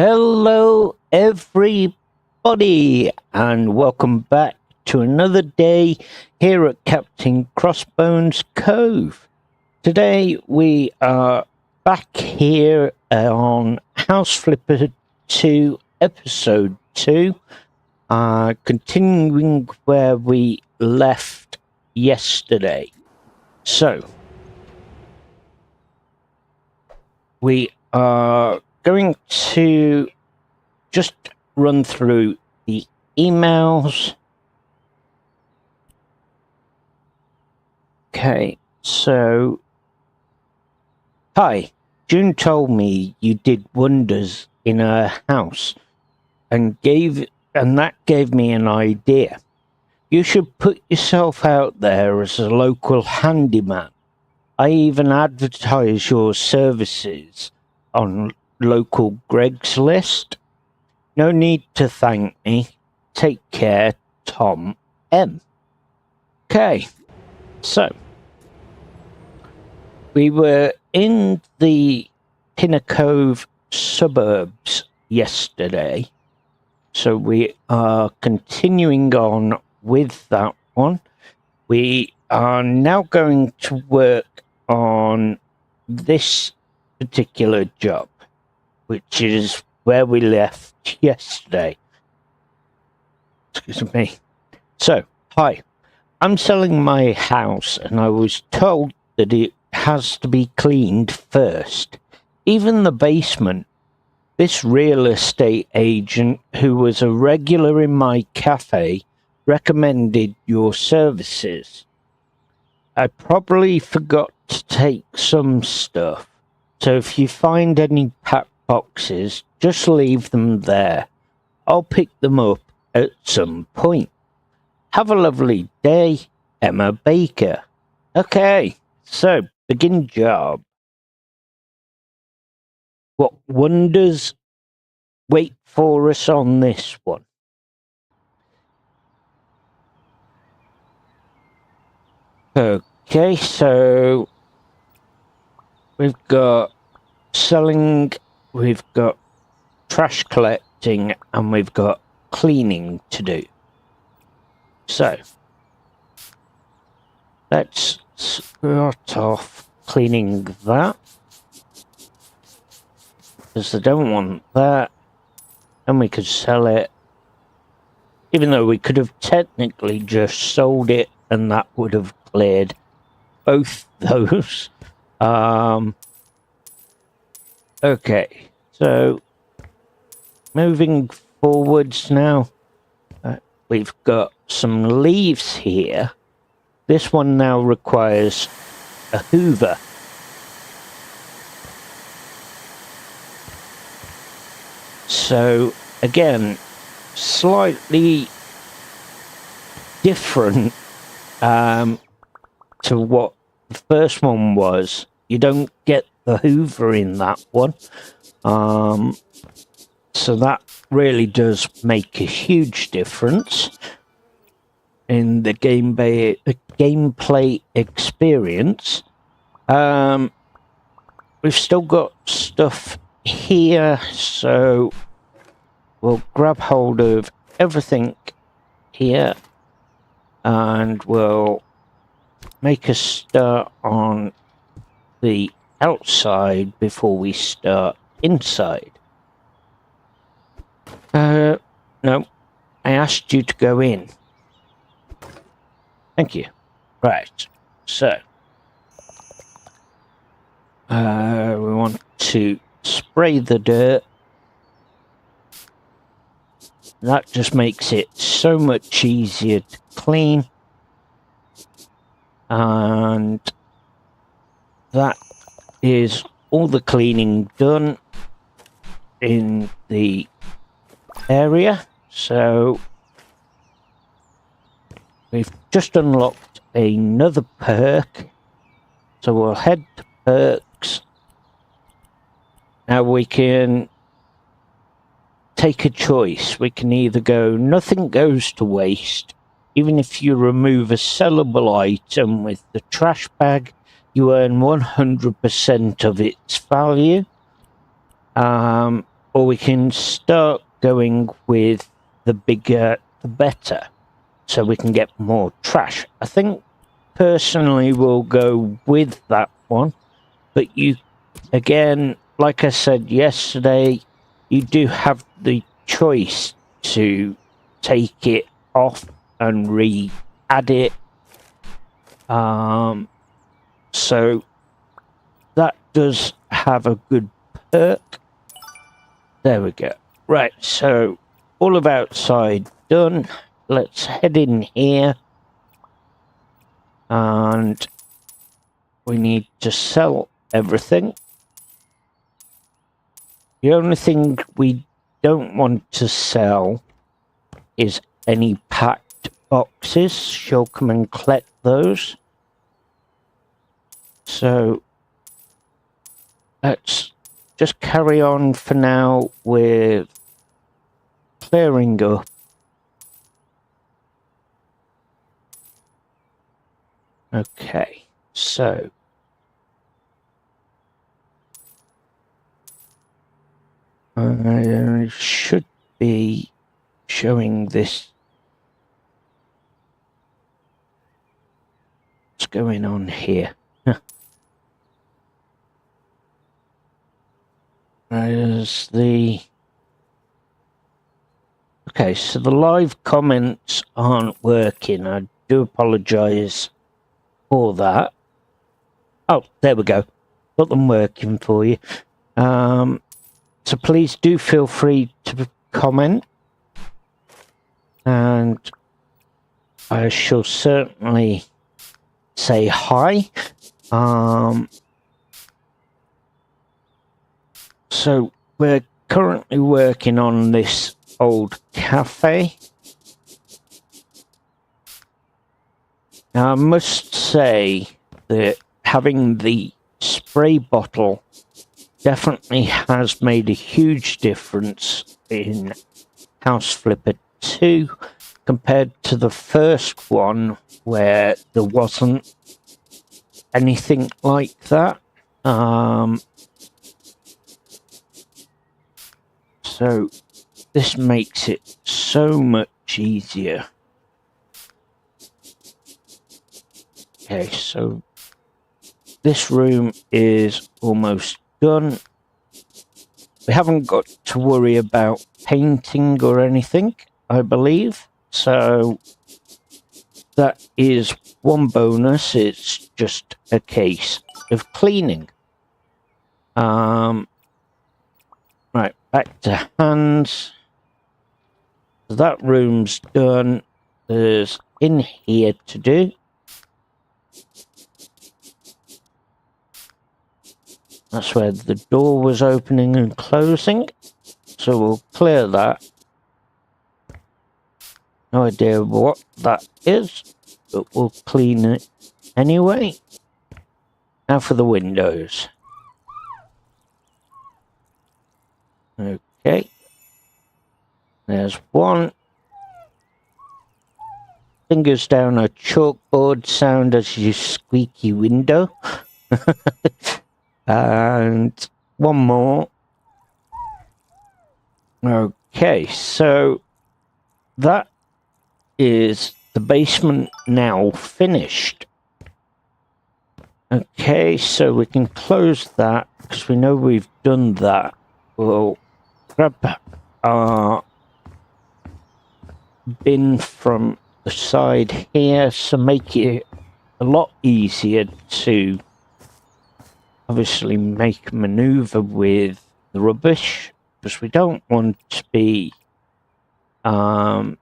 Hello, everybody, and welcome back to another day here at Captain Crossbones Cove. Today we are back here on House Flipper 2, Episode 2, continuing where we left yesterday. So, we are going to just run through the emails. Okay, so hi, June told me you did wonders in her house and that gave me an idea. You should put yourself out there as a local handyman. I even advertise your services on local Greg's list. No need to thank me. Take care, Tom M. Okay, so we were in the Pinnacove suburbs yesterday, so we are continuing on with that one. We are now going to work on this particular job, which is where we left yesterday. Excuse me. So, hi. I'm selling my house and I was told that it has to be cleaned first. Even the basement. This real estate agent, who was a regular in my cafe, recommended your services. I probably forgot to take some stuff. So if you find any packed boxes, just leave them there. I'll pick them up at some point. Have a lovely day, Emma Baker. Okay, so begin job. What wonders wait for us on this one? Okay, so we've got selling, we've got trash collecting, and we've got cleaning to do. So, let's start off cleaning that, because I don't want that, and we could sell it, even though we could have technically just sold it, and that would have cleared both those. Okay, so moving forwards now, we've got some leaves here. This one now requires a hoover. So again, slightly different to what the first one was. You don't get the hoover in that one. So that really does make a huge difference in the gameplay experience. We've still got stuff here, so we'll grab hold of everything here and we'll make a start on the outside before we start inside. No, I asked you to go in. Thank you. Right, so we want to spray the dirt. That just makes it so much easier to clean. And that is all the cleaning done in the area. So we've just unlocked another perk. So we'll head to perks. Now we can take a choice. We can either go nothing goes to waste. Even if you remove a sellable item with the trash bag, you earn 100% of its value. or we can start going with the bigger the better, so we can get more trash. I think personally we'll go with that one, but you, again, like I said yesterday, you do have the choice to take it off and re-add it. So that does have a good perk. There we go. Right, so all of outside done. Let's head in here. And we need to sell everything. The only thing we don't want to sell is any packed boxes. She'll come and collect those. So let's just carry on for now with clearing up. Okay, so I should be showing this. What's going on here? There's the... Okay, so the live comments aren't working. I do apologise for that. Oh, there we go. Got them working for you. So please do feel free to comment. And I shall certainly say hi. So we're currently working on this old cafe. Now I must say that having the spray bottle definitely has made a huge difference in House Flipper 2 compared to the first one, where there wasn't anything like that. So this makes it so much easier. Okay, so this room is almost done. We haven't got to worry about painting or anything, I believe. So that is one bonus. It's just a case of cleaning. Right, back to hands. So that room's done. There's in here to do. That's where the door was opening and closing. So we'll clear that. No idea what that is, but we'll clean it anyway. Now for the windows. Okay. There's one. Fingers down a chalkboard sound as you squeaky window. And one more. Okay, so that is the basement now finished. Okay, so we can close that because we know we've done that. We'll grab our bin from the side here, so make it a lot easier to obviously make a maneuver with the rubbish, because we don't want to be having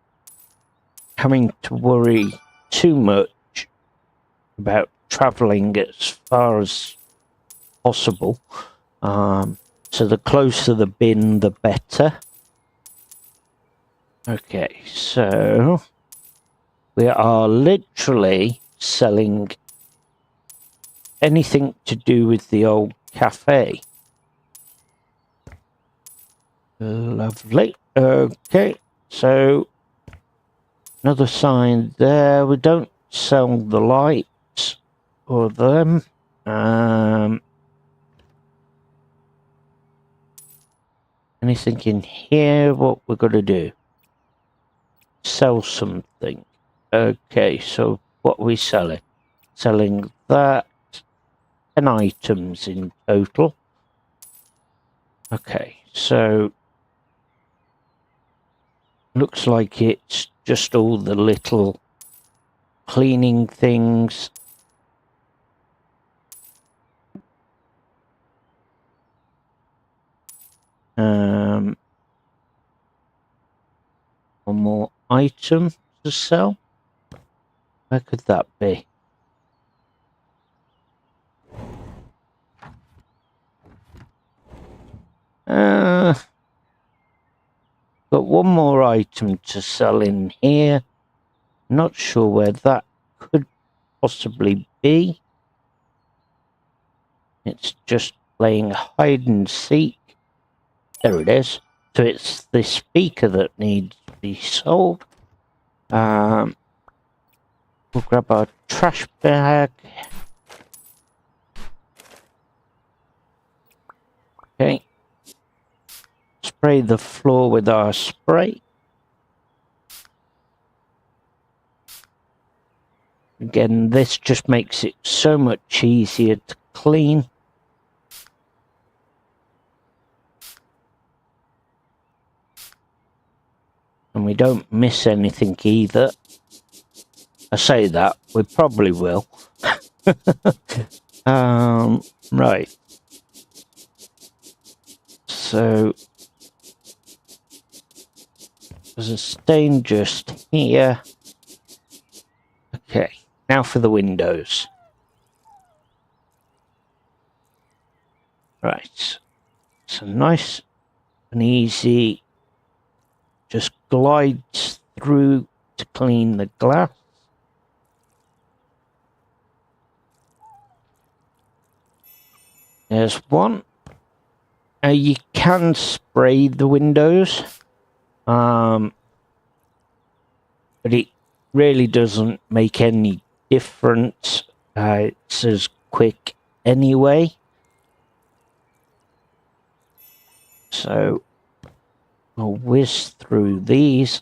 to worry too much about travelling as far as possible. So the closer the bin, the better. Okay, so we are literally selling anything to do with the old cafe. Lovely. Okay, so another sign there. We don't sell the lights or them. Anything in here? What we're going to do? Sell something. Okay, so what are we selling? Selling that. 10 items in total. Okay, so looks like it's just all the little cleaning things. One more item to sell. Where could that be? Got one more item to sell in here. Not sure where that could possibly be. It's just playing hide and seek. There it is. So it's the speaker that needs to be sold. We'll grab our trash bag. Okay. Spray the floor with our spray. Again, this just makes it so much easier to clean. And we don't miss anything either. I say that, we probably will. Right. So there's a stain just here. Okay, now for the windows. Right. So nice and easy. Just glides through to clean the glass. There's one. You can spray the windows, but it really doesn't make any difference. It's as quick anyway. So we'll whiz through these.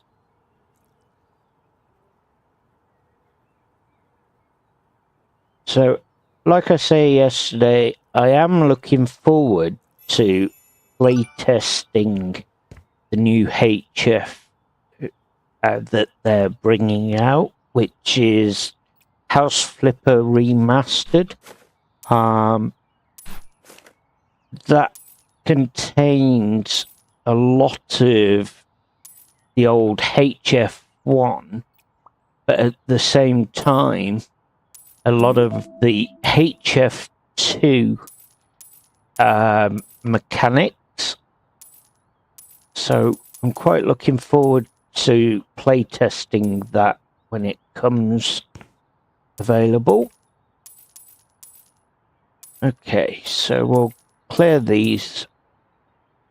So, like I say yesterday, I am looking forward to playtesting the new HF that they're bringing out, which is House Flipper Remastered. That contains a lot of the old HF1, but at the same time, a lot of the HF2 mechanics. So I'm quite looking forward to playtesting that when it comes available. Okay, so we'll clear these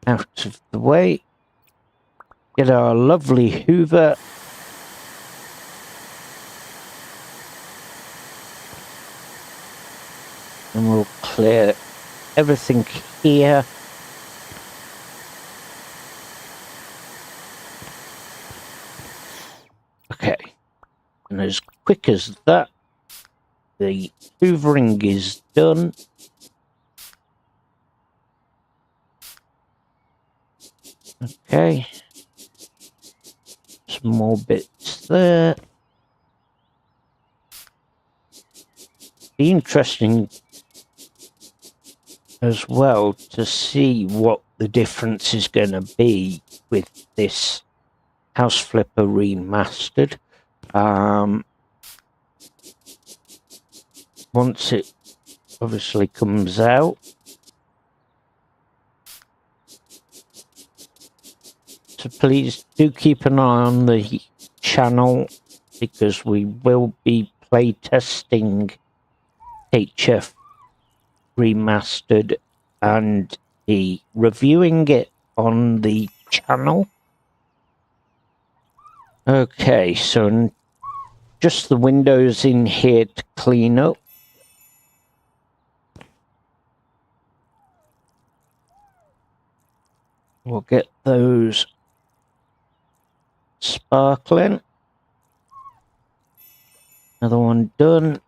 out of the way. Get our lovely Hoover. And we'll clear everything here. Okay. And as quick as that, the hoovering is done. Okay. Some more bits there. Be interesting as well to see what the difference is going to be with this House Flipper Remastered. Once it obviously comes out. So please do keep an eye on the channel, because we will be playtesting HF Remastered and be reviewing it on the channel. Okay, so just the windows in here to clean up. We'll get those sparkling. Another one done.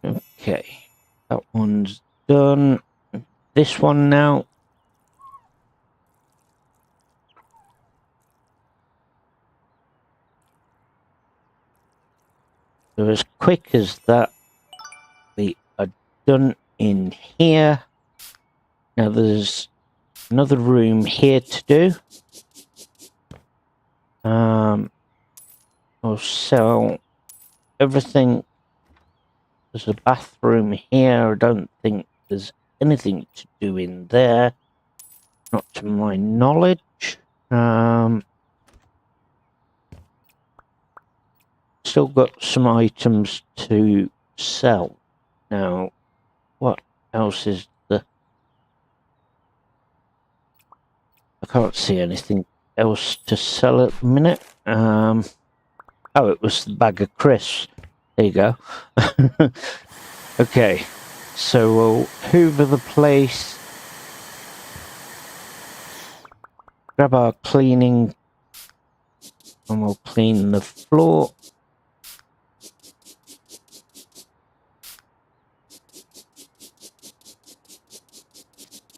Okay, that one's done. This one now. So as quick as that, we are done in here. Now there's another room here to do. We'll sell everything. There's a bathroom here. I don't think there's anything to do in there. Not to my knowledge. Still got some items to sell. Now, what else is the... I can't see anything else to sell at the minute. Oh, it was the bag of crisps. There you go. Okay, so we'll hoover the place. Grab our cleaning and we'll clean the floor.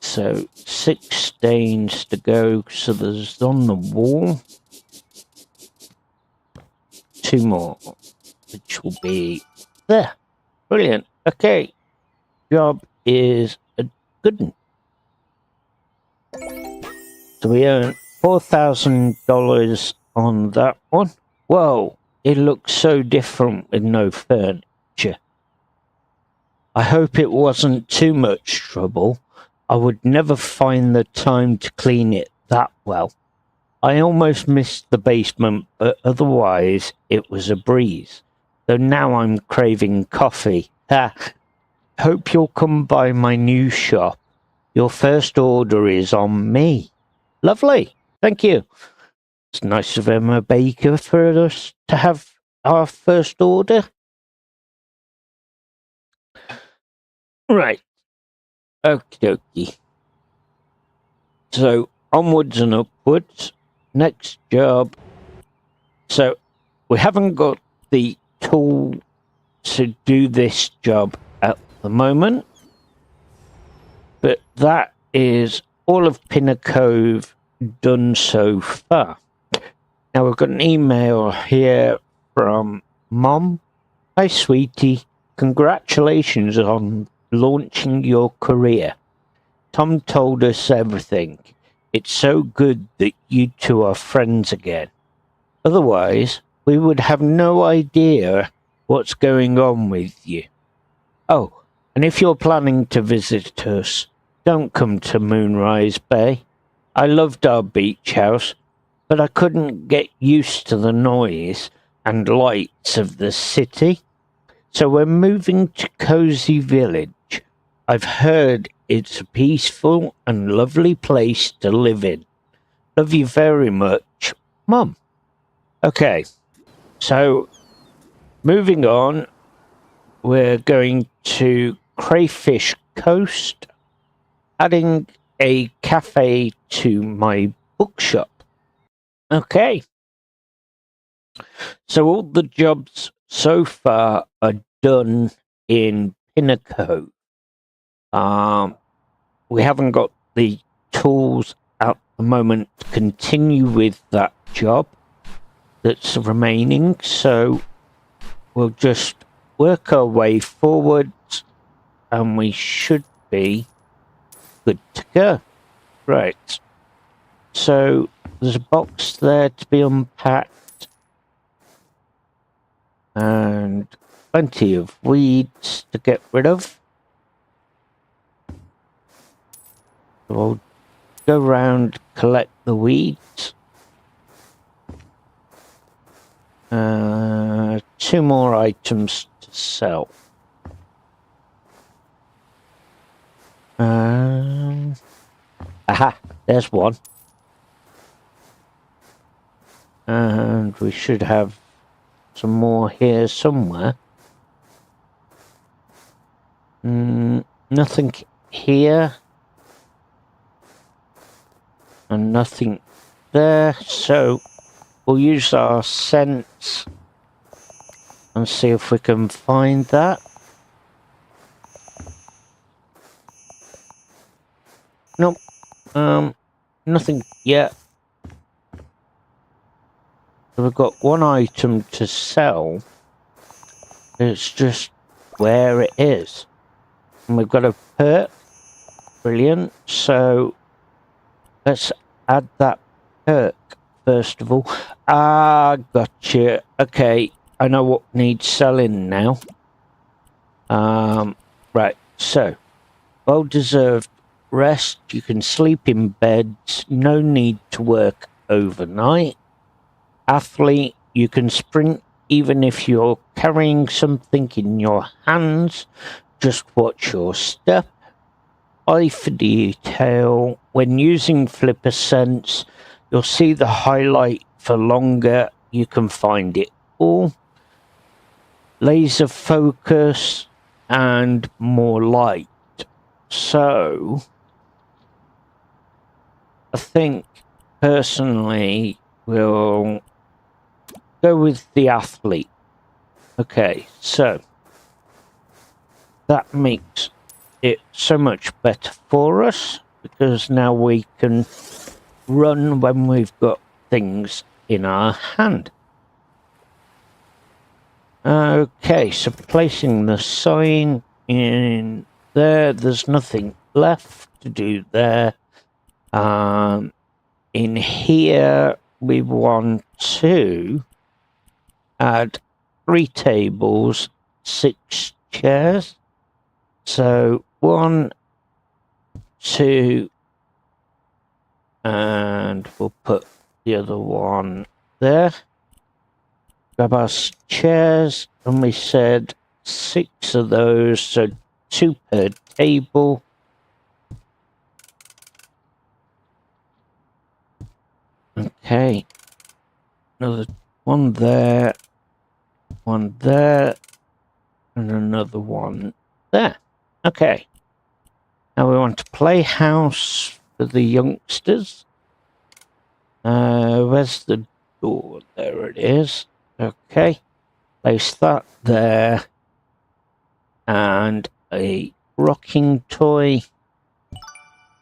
So 6 stains to go. So there's on the wall 2 more, which will be there. Brilliant. Okay, job is a good one. So we earn $4,000 on that one. Whoa, it looks so different with no furniture. I hope it wasn't too much trouble. I would never find the time to clean it that well. I almost missed the basement, but otherwise it was a breeze. Though now I'm craving coffee. Hope you'll come by my new shop. Your first order is on me. Lovely. Thank you. It's nice of Emma Baker for us to have our first order. Right. Okie dokie. So, onwards and upwards. Next job. So, we haven't got the tool to do this job at the moment. But that is all of Pinner Cove done so far. Now, we've got an email here from Mom. Hi, sweetie. Congratulations on launching your career. Tom told us everything. It's so good that you two are friends again. Otherwise, we would have no idea what's going on with you. Oh, and if you're planning to visit us, don't come to Moonrise Bay. I loved our beach house, but I couldn't get used to the noise and lights of the city. So we're moving to Cozy Village. I've heard it's a peaceful and lovely place to live in. Love you very much, Mum. Okay, so moving on, we're going to Crayfish Coast, adding a cafe to my bookshop. Okay, so all the jobs so far are done in Pinner Cove. We haven't got the tools at the moment to continue with that job that's remaining, so we'll just work our way forwards and we should be good to go. Right, so there's a box there to be unpacked and plenty of weeds to get rid of. So I'll go round, collect the weeds. 2 more items to sell. Aha, there's one. And And we should have some more here somewhere. Nothing here. And nothing there. So we'll use our sense and see if we can find that. Nope. Nothing yet. So we've got one item to sell. It's just where it is. And we've got a perk. Brilliant. So let's add that perk first of all. Ah, gotcha. Okay, I know what needs selling now. Right, so well-deserved rest. You can sleep in beds. No need to work overnight. Athlete, you can sprint even if you're carrying something in your hands. Just watch your step. Eye for detail. When using Flipper Sense, you'll see the highlight for longer. You can find it all. Laser focus and more light. So, I think personally we'll go with the athlete. Okay, so that makes it so much better for us because now we can run when we've got things in our hand. Okay, so placing the sign in there, there's nothing left to do there. In here, we want to add 3 tables, 6 chairs. So 1, 2, and we'll put the other one there. Grab our chairs, and we said 6 of those, so 2 per table. Okay, another one there, and another one there. Okay, now we want to play house for the youngsters. Where's the door? There it is. Okay, place that there, and a rocking toy.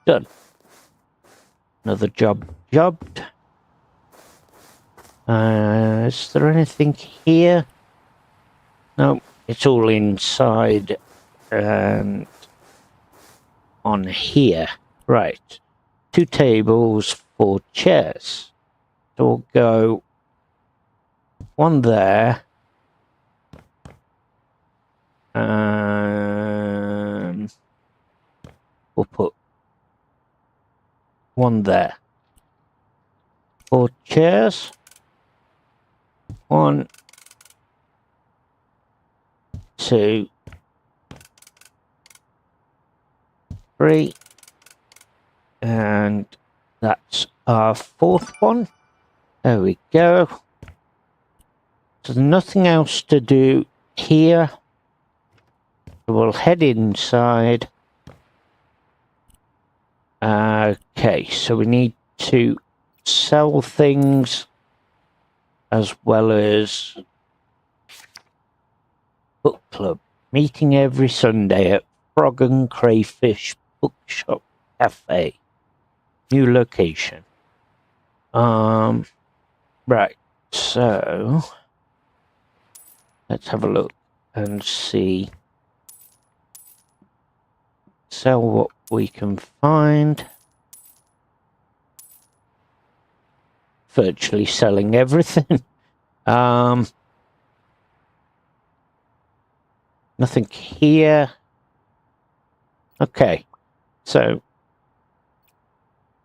Done. Another jobbed. Is there anything here? No, it's all inside and on here. Right. 2 tables, 4 chairs. So we'll go 1 there. And we'll put 1 there. 4 chairs. 1, 2, 3, and that's our 4th one. There we go. So there's nothing else to do here. So we'll head inside. Okay, so we need to sell things as well as book club. Meeting every Sunday at Frog and Crayfish Bookshop Cafe. New location. Right, so let's have a look and see. Sell what we can find. Virtually selling everything. Nothing here. Okay, so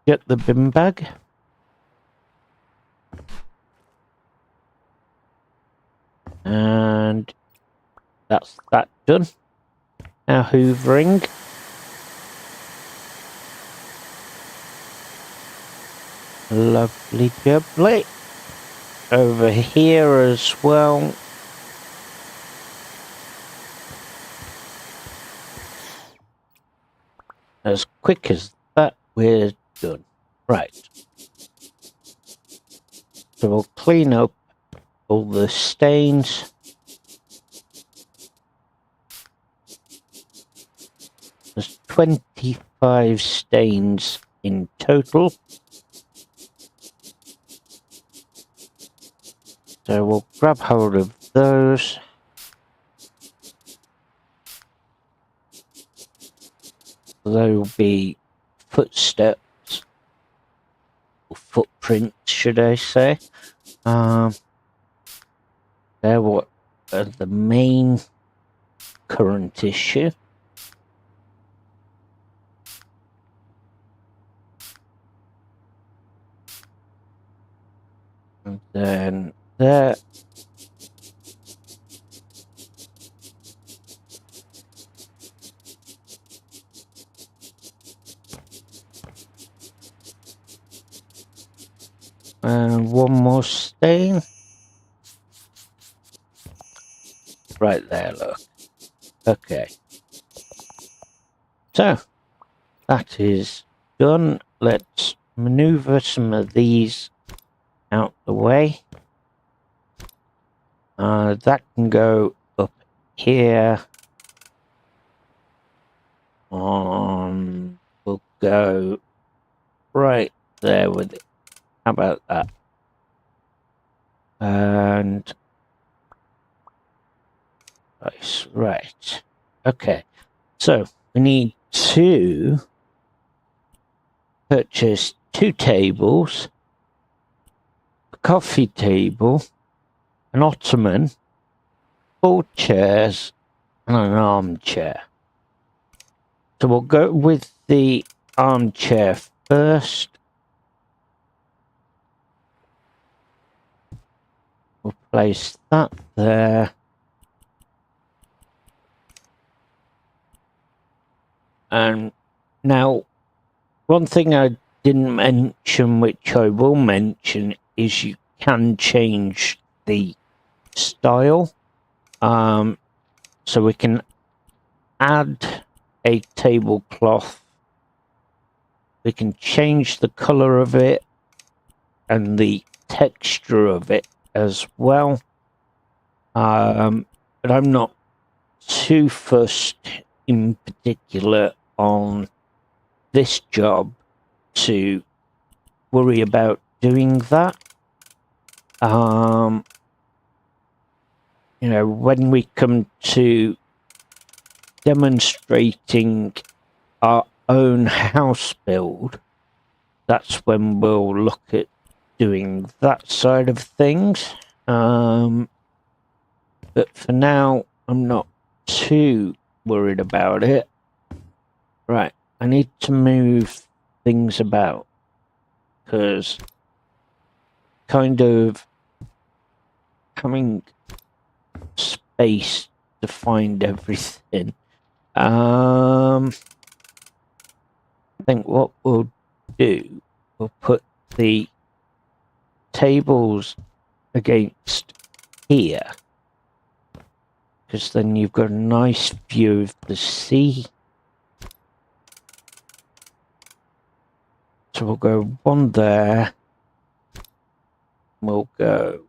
get the bin bag. And that's that done. Now hoovering. Lovely jubbly. over here as well. As quick as that, we're done. Right. So we'll clean up all the stains. There's 25 stains in total. So we'll grab hold of those. There will be footsteps, or footprints, should I say. They're what are the main current issue. And then there. And one more stain. Right there, look. Okay. So, that is done. Let's maneuver some of these out the way. That can go up here. We'll go right there with it. How about that? And nice, right. Okay. So we need to purchase 2 tables, a coffee table, an ottoman, 4 chairs, and an armchair. So we'll go with the armchair first. We'll place that there. And now, one thing I didn't mention, which I will mention, is you can change the style. So we can add a tablecloth. We can change the color of it and the texture of it as well. But I'm not too fussed in particular on this job to worry about doing that. You know, when we come to demonstrating our own house build, that's when we'll look at doing that side of things. But for now, I'm not too worried about it. Right, I need to move things about because kind of having space to find everything. I think what we'll do, we'll put the tables against here, because then you've got a nice view of the sea. So we'll go one there. We'll go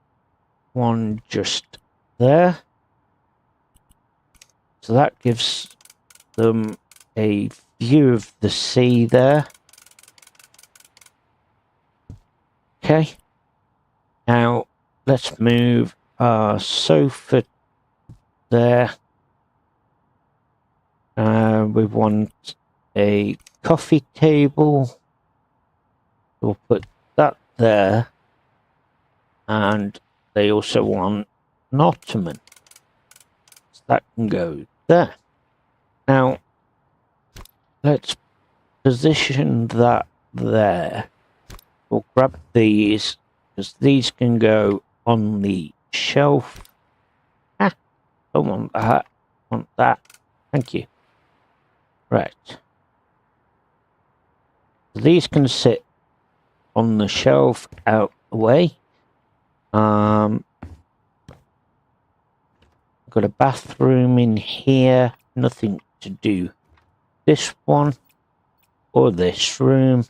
one just there. So that gives them a view of the sea there. Okay. Now let's move our sofa there. We want a coffee table. We'll put that there. And they also want an ottoman. So that can go there. Now, let's position that there. We'll grab these, because these can go on the shelf. Don't want that. Want that. Thank you. Right. These can sit on the shelf out the way. Got a bathroom in here. Nothing to do. This one or this room.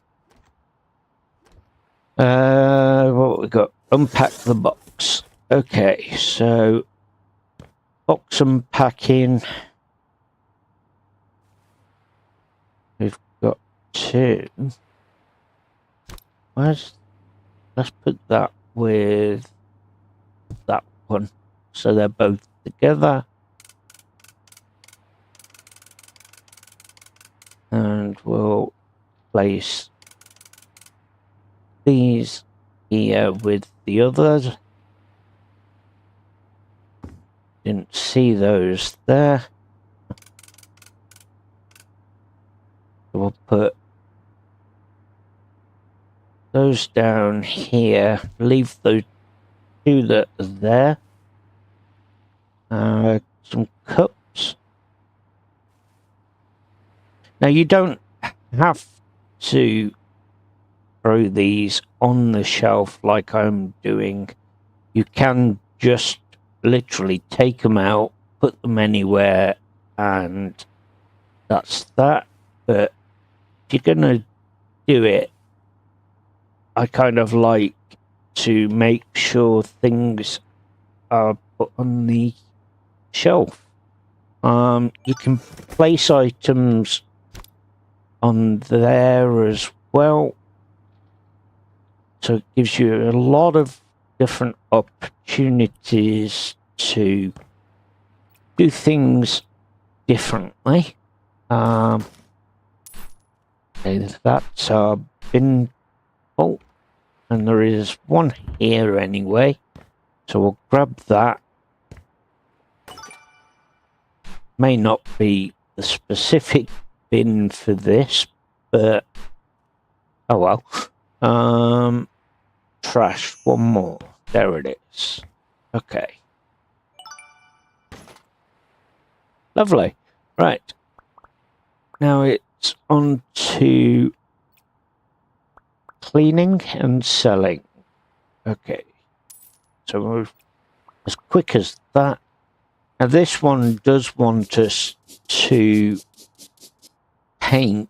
What we got? Unpack the box. Okay, so box unpacking. We've got two. Let's put that with that one, so they're both together. And we'll place these here with the others. Didn't see those there. So we'll put those down here. Leave those two that are there. Some cups. Now you don't have to throw these on the shelf like I'm doing. You can just literally take them out, put them anywhere, and that's that. But if you're gonna do it, I kind of like to make sure things are put on the shelf. You can place items on there as well, so it gives you a lot of different opportunities to do things differently. Okay, that's our bin vault, and there is one here anyway, so we'll grab that. May not be the specific bin for this, but oh well. Trash, one more. There it is. Okay. Lovely. Right. Now it's on to cleaning and selling. Okay. So we're as quick as that. Now this one does want us to paint,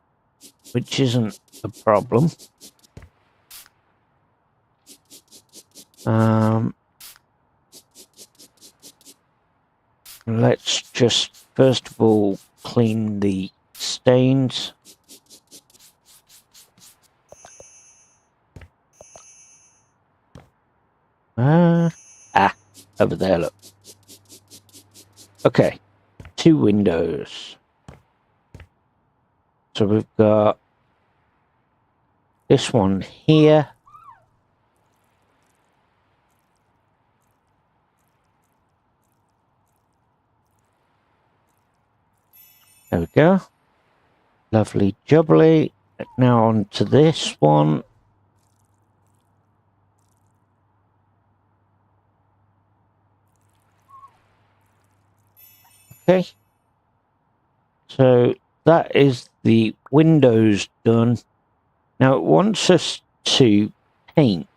which isn't a problem. Let's just first of all clean the stains. Over there, look. Okay, 2 windows. So we've got this one here. There we go. Lovely jubbly. Now on to this one. Okay. So that is the windows done. Now it wants us to paint,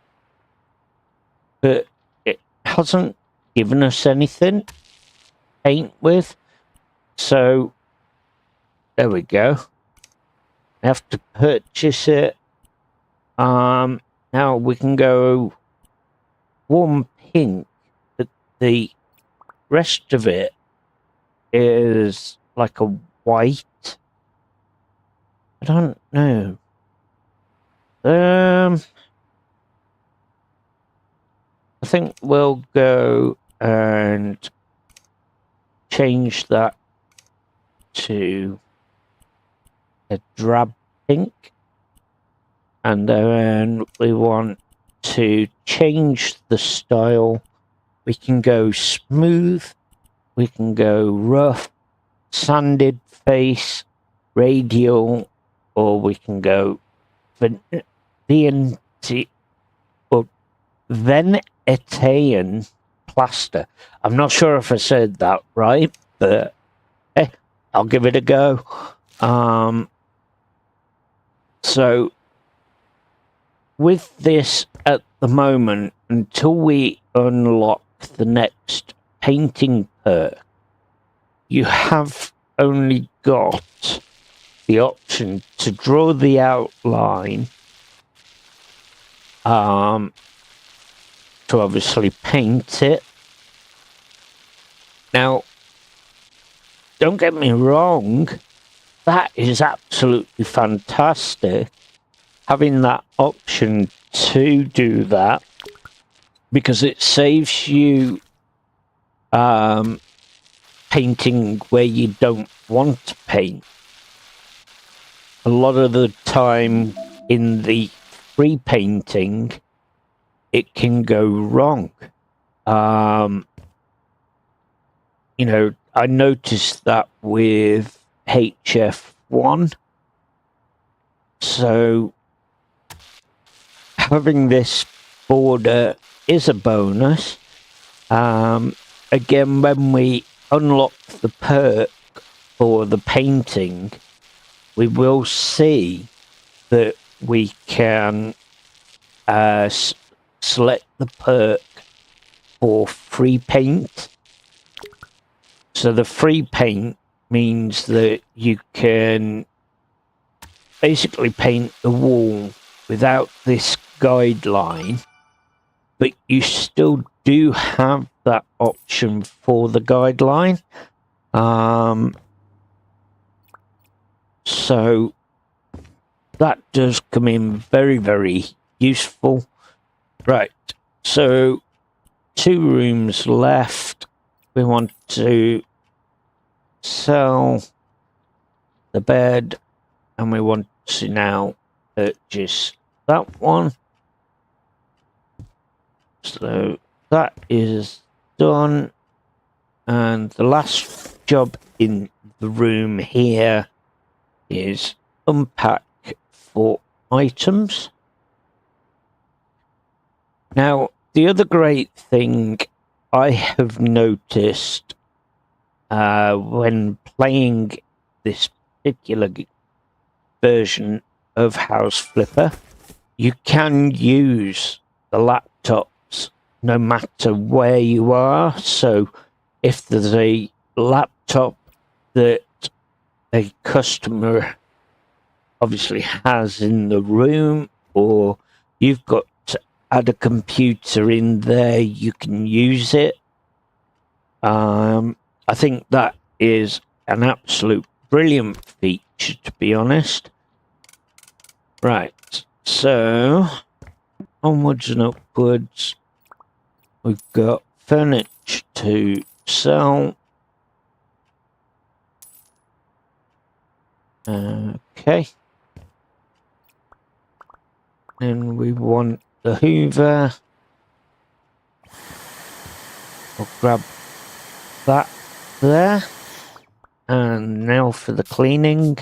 but it hasn't given us anything to paint with. So there we go. I have to purchase it. Now we can go warm pink, but the rest of it is like a white. I don't know. I think we'll go and change that to a drab pink, and then we want to change the style. We can go smooth, we can go rough, sanded face, radial, or we can go Venetian plaster. I'm not sure if I said that right, but hey, I'll give it a go. So with this at the moment, until we unlock the next painting perk, you have only got the option to draw the outline, to obviously paint it. Now, don't get me wrong, that is absolutely fantastic, having that option to do that, because it saves you painting where you don't want to paint. A lot of the time in the free painting, it can go wrong. You know, I noticed that with HF1. So having this border is a bonus. Again, when we unlock the perk for the painting, we will see that we can select the perk for free paint. So the free paint means that you can basically paint the wall without this guideline, but you still do have that option for the guideline. So that does come in very, very useful. Right, so 2 rooms left. We want to sell the bed, and we want to now purchase that one. So that is done, and the last job in the room here is unpack for items. Now, the other great thing I have noticed when playing this particular version of House Flipper, you can use the laptops no matter where you are. So if there's a laptop that a customer obviously has in the room, or you've got to add a computer in there, you can use it. I think that is an absolute brilliant feature, to be honest. Right, so onwards and upwards. We've got furniture to sell. Okay. And we want the Hoover. I'll grab that there. And now for the cleaning.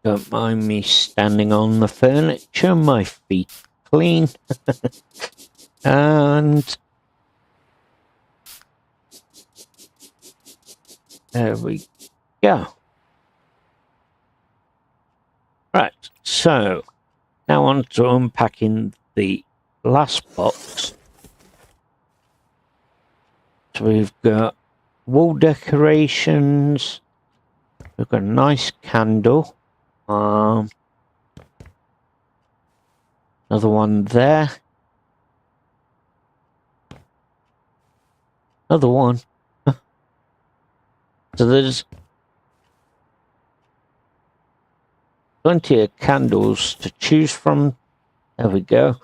Don't mind me standing on the furniture, my feet clean. And there we go. Right, so now on to unpacking the last box. So we've got wall decorations. We've got a nice candle. Another one there. Another one. So there's plenty of candles to choose from. There we go.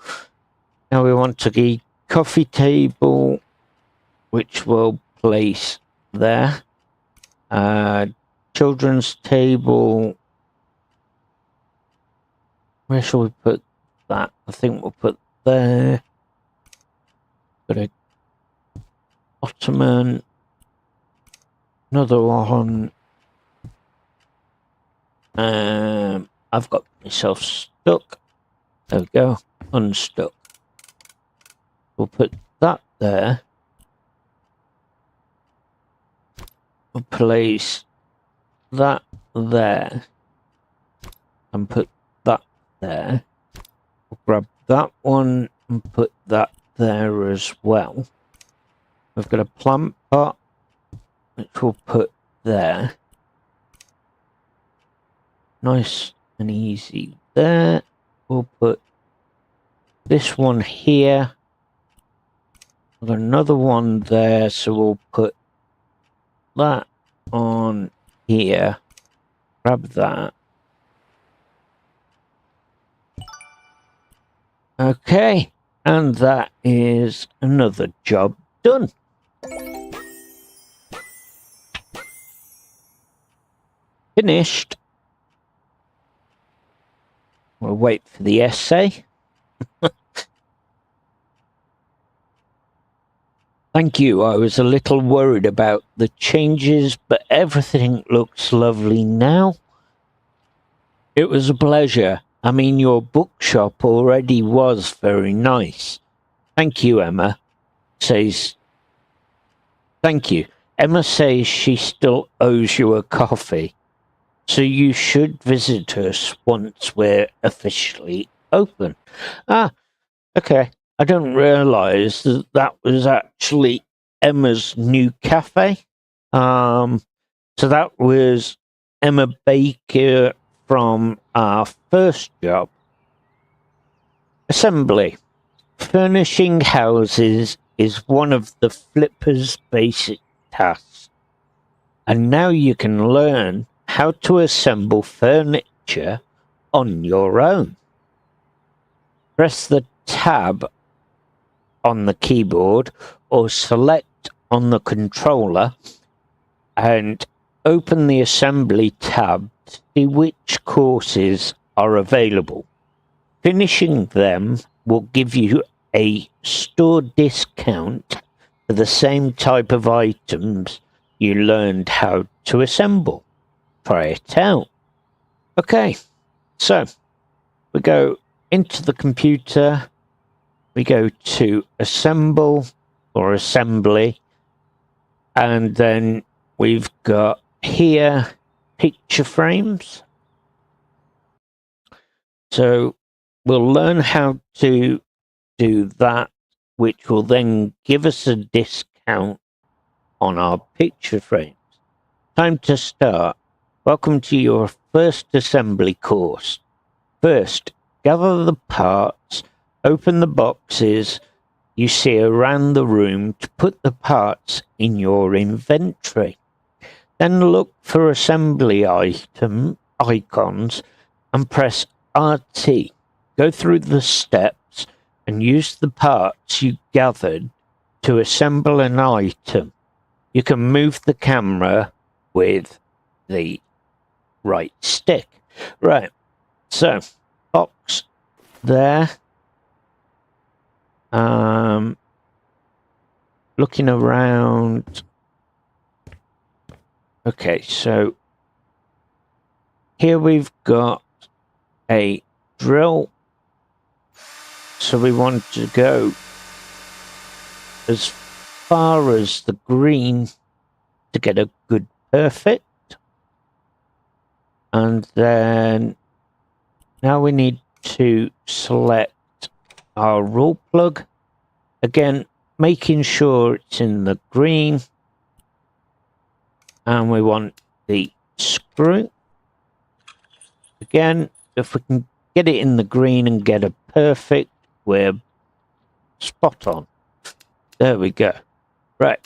Now we want to the coffee table, which we'll place there. Children's table. Where shall we put that? I think we'll put there. Got a ottoman. Another one. I've got myself stuck. There we go. Unstuck. We'll put that there. We'll place that there. And put there. We'll grab that one and put that there as well. We've got a plant pot, which we'll put there. Nice and easy there. We'll put this one here. We've got another one there, so we'll put that on here. Grab that. Okay, and that is another job done. Finished. We'll wait for the essay. Thank you. I was a little worried about the changes, but everything looks lovely now. It was a pleasure. I mean, your bookshop already was very nice. Thank you, Emma. Says, thank you. Emma says she still owes you a coffee, so you should visit us once we're officially open. Ah, okay. I didn't realise that that was actually Emma's new cafe. So that was Emma Baker from our first job. Assembly. Furnishing houses is one of the Flipper's basic tasks. And now you can learn how to assemble furniture on your own. Press the tab on the keyboard or select on the controller and open the assembly tab to see which courses are available. Finishing them will give you a store discount for the same type of items you learned how to assemble. Try it out. Okay, so we go into the computer. We go to assemble or assembly, and then we've got here picture frames. So we'll learn how to do that, which will then give us a discount on our picture frames. Time to start. Welcome to your first assembly course. First, gather the parts. Open the boxes you see around the room to put the parts in your inventory. Then look for assembly icons and press RT. Go through the steps and use the parts you gathered to assemble an item. You can move the camera with the right stick. Right, so box there. Looking around. Okay, so here we've got a drill. So we want to go as far as the green to get a good perfect. And then now we need to select our rule plug. Again, making sure it's in the green. And we want the screw. Again, if we can get it in the green and get a perfect, we're spot on. There we go. Right.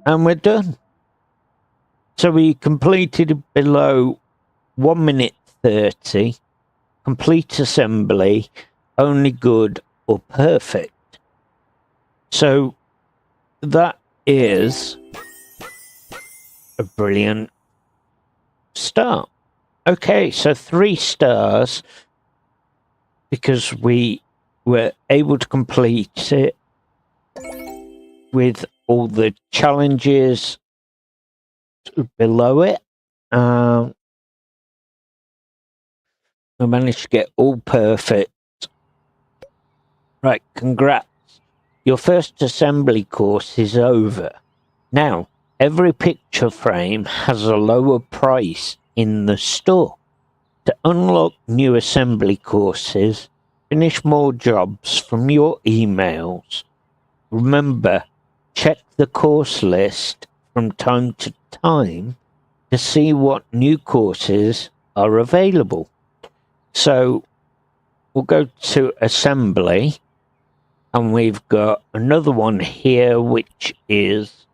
And we're done. So we completed below 1 minute 30. Complete assembly, only good or perfect. So that is a brilliant start. Okay, so 3 stars because we were able to complete it with all the challenges below it. We managed to get all perfect. Right, congrats. Your first assembly course is over. Now, every picture frame has a lower price in the store. To unlock new assembly courses, finish more jobs from your emails. Remember, check the course list from time to time to see what new courses are available. So we'll go to assembly, and we've got another one here, which is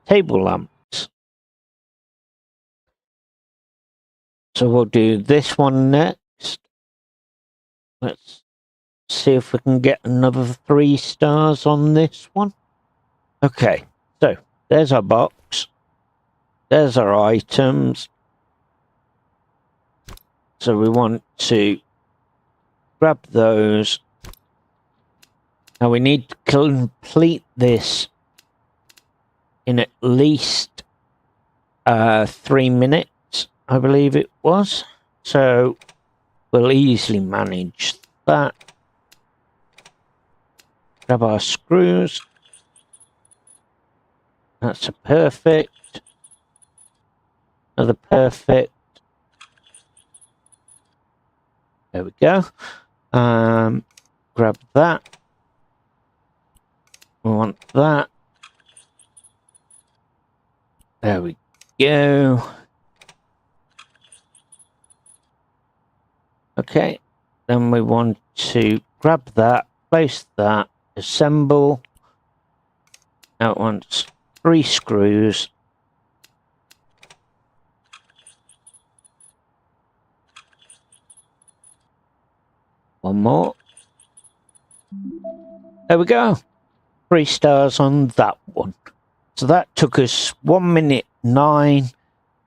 table lamps. So we'll do this one next. Let's see if we can get another 3 stars on this one. Okay, so there's our box. There's our items. So we want to grab those. Now we need to complete this in at least 3 minutes, I believe it was. So we'll easily manage that. Grab our screws. That's a perfect. Another perfect. There we go. Grab that. We want that. There we go. Okay. Then we want to grab that, place that, assemble. Now it wants 3 screws. One more. There we go. 3 stars on that one. So that took us 1 minute 9.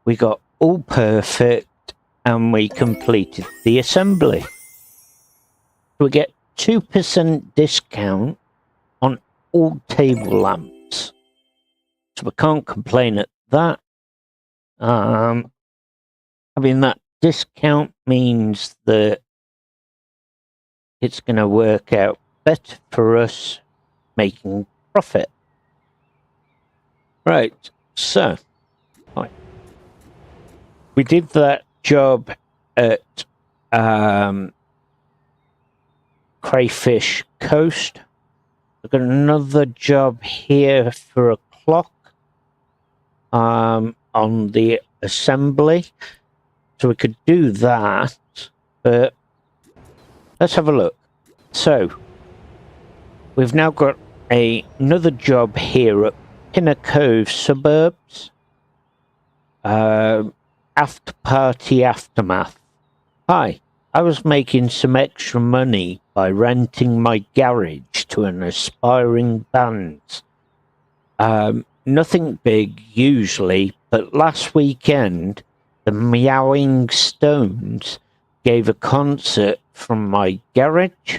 We got all perfect and we completed the assembly. We get 2% discount on all table lamps. So we can't complain at that. Having that discount means that it's going to work out better for us making profit. Right, so we did that job at Crayfish Coast. We've got another job here for a clock on the assembly. So we could do that, but let's have a look. So we've now got another job here at Pinner Cove Suburbs. After Party Aftermath. Hi, I was making some extra money by renting my garage to an aspiring band. Nothing big usually, but last weekend the Meowing Stones gave a concert from my garage.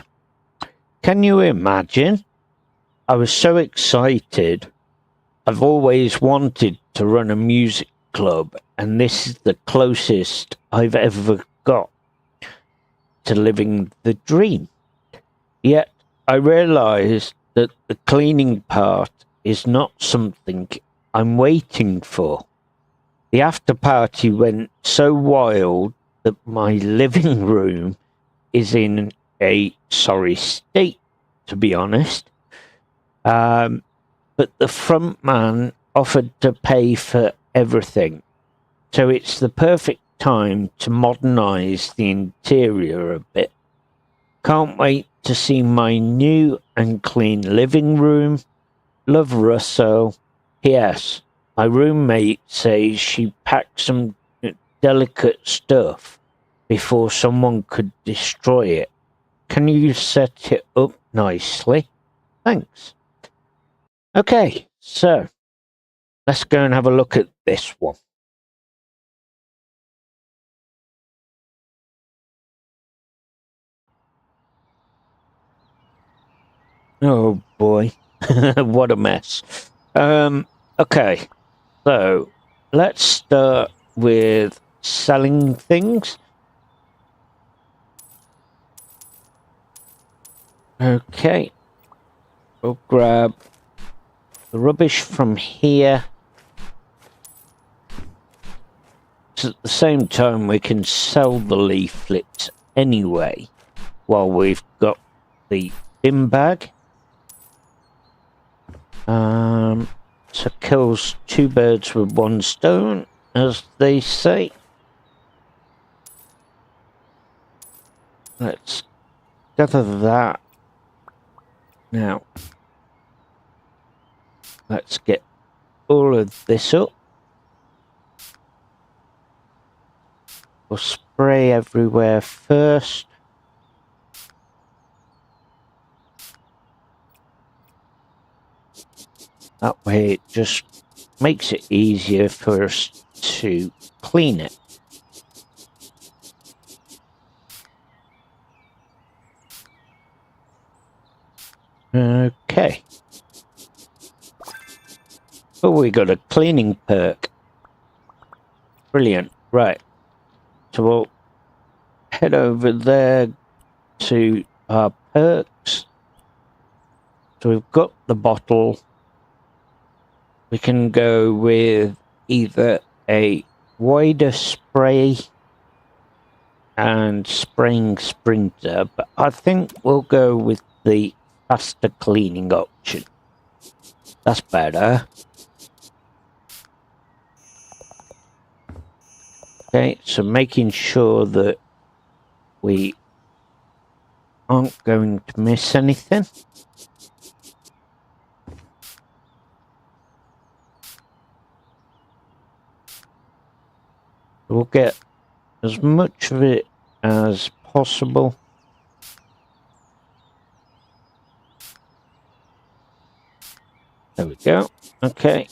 Can you imagine? I was so excited. I've always wanted to run a music club, and this is the closest I've ever got to living the dream. Yet I realized that the cleaning part is not something I'm waiting for. The after party went so wild that my living room is in a sorry state, to be honest. But the front man offered to pay for everything. So it's the perfect time to modernize the interior a bit. Can't wait to see my new and clean living room. Love, Russell. P.S. My roommate says she packed some delicate stuff before someone could destroy it. Can you set it up nicely? Thanks. Okay, so let's go and have a look at this one. Oh boy, what a mess. Okay, so let's start with selling things. Okay, we'll grab the rubbish from here. at the same time, we can sell the leaflets anyway while we've got the bin bag. So kills two birds with one stone, as they say. Let's gather that. Now, let's get all of this up. We'll spray everywhere first. That way it just makes it easier for us to clean it. Okay. Oh, we got a cleaning perk. Brilliant. Right. So we'll head over there to our perks. So we've got the bottle. We can go with either a wider spray and spraying sprinter, but I think we'll go with the faster cleaning option. That's better. Okay, so making sure that we aren't going to miss anything. We'll get as much of it as possible. There we go. Okay.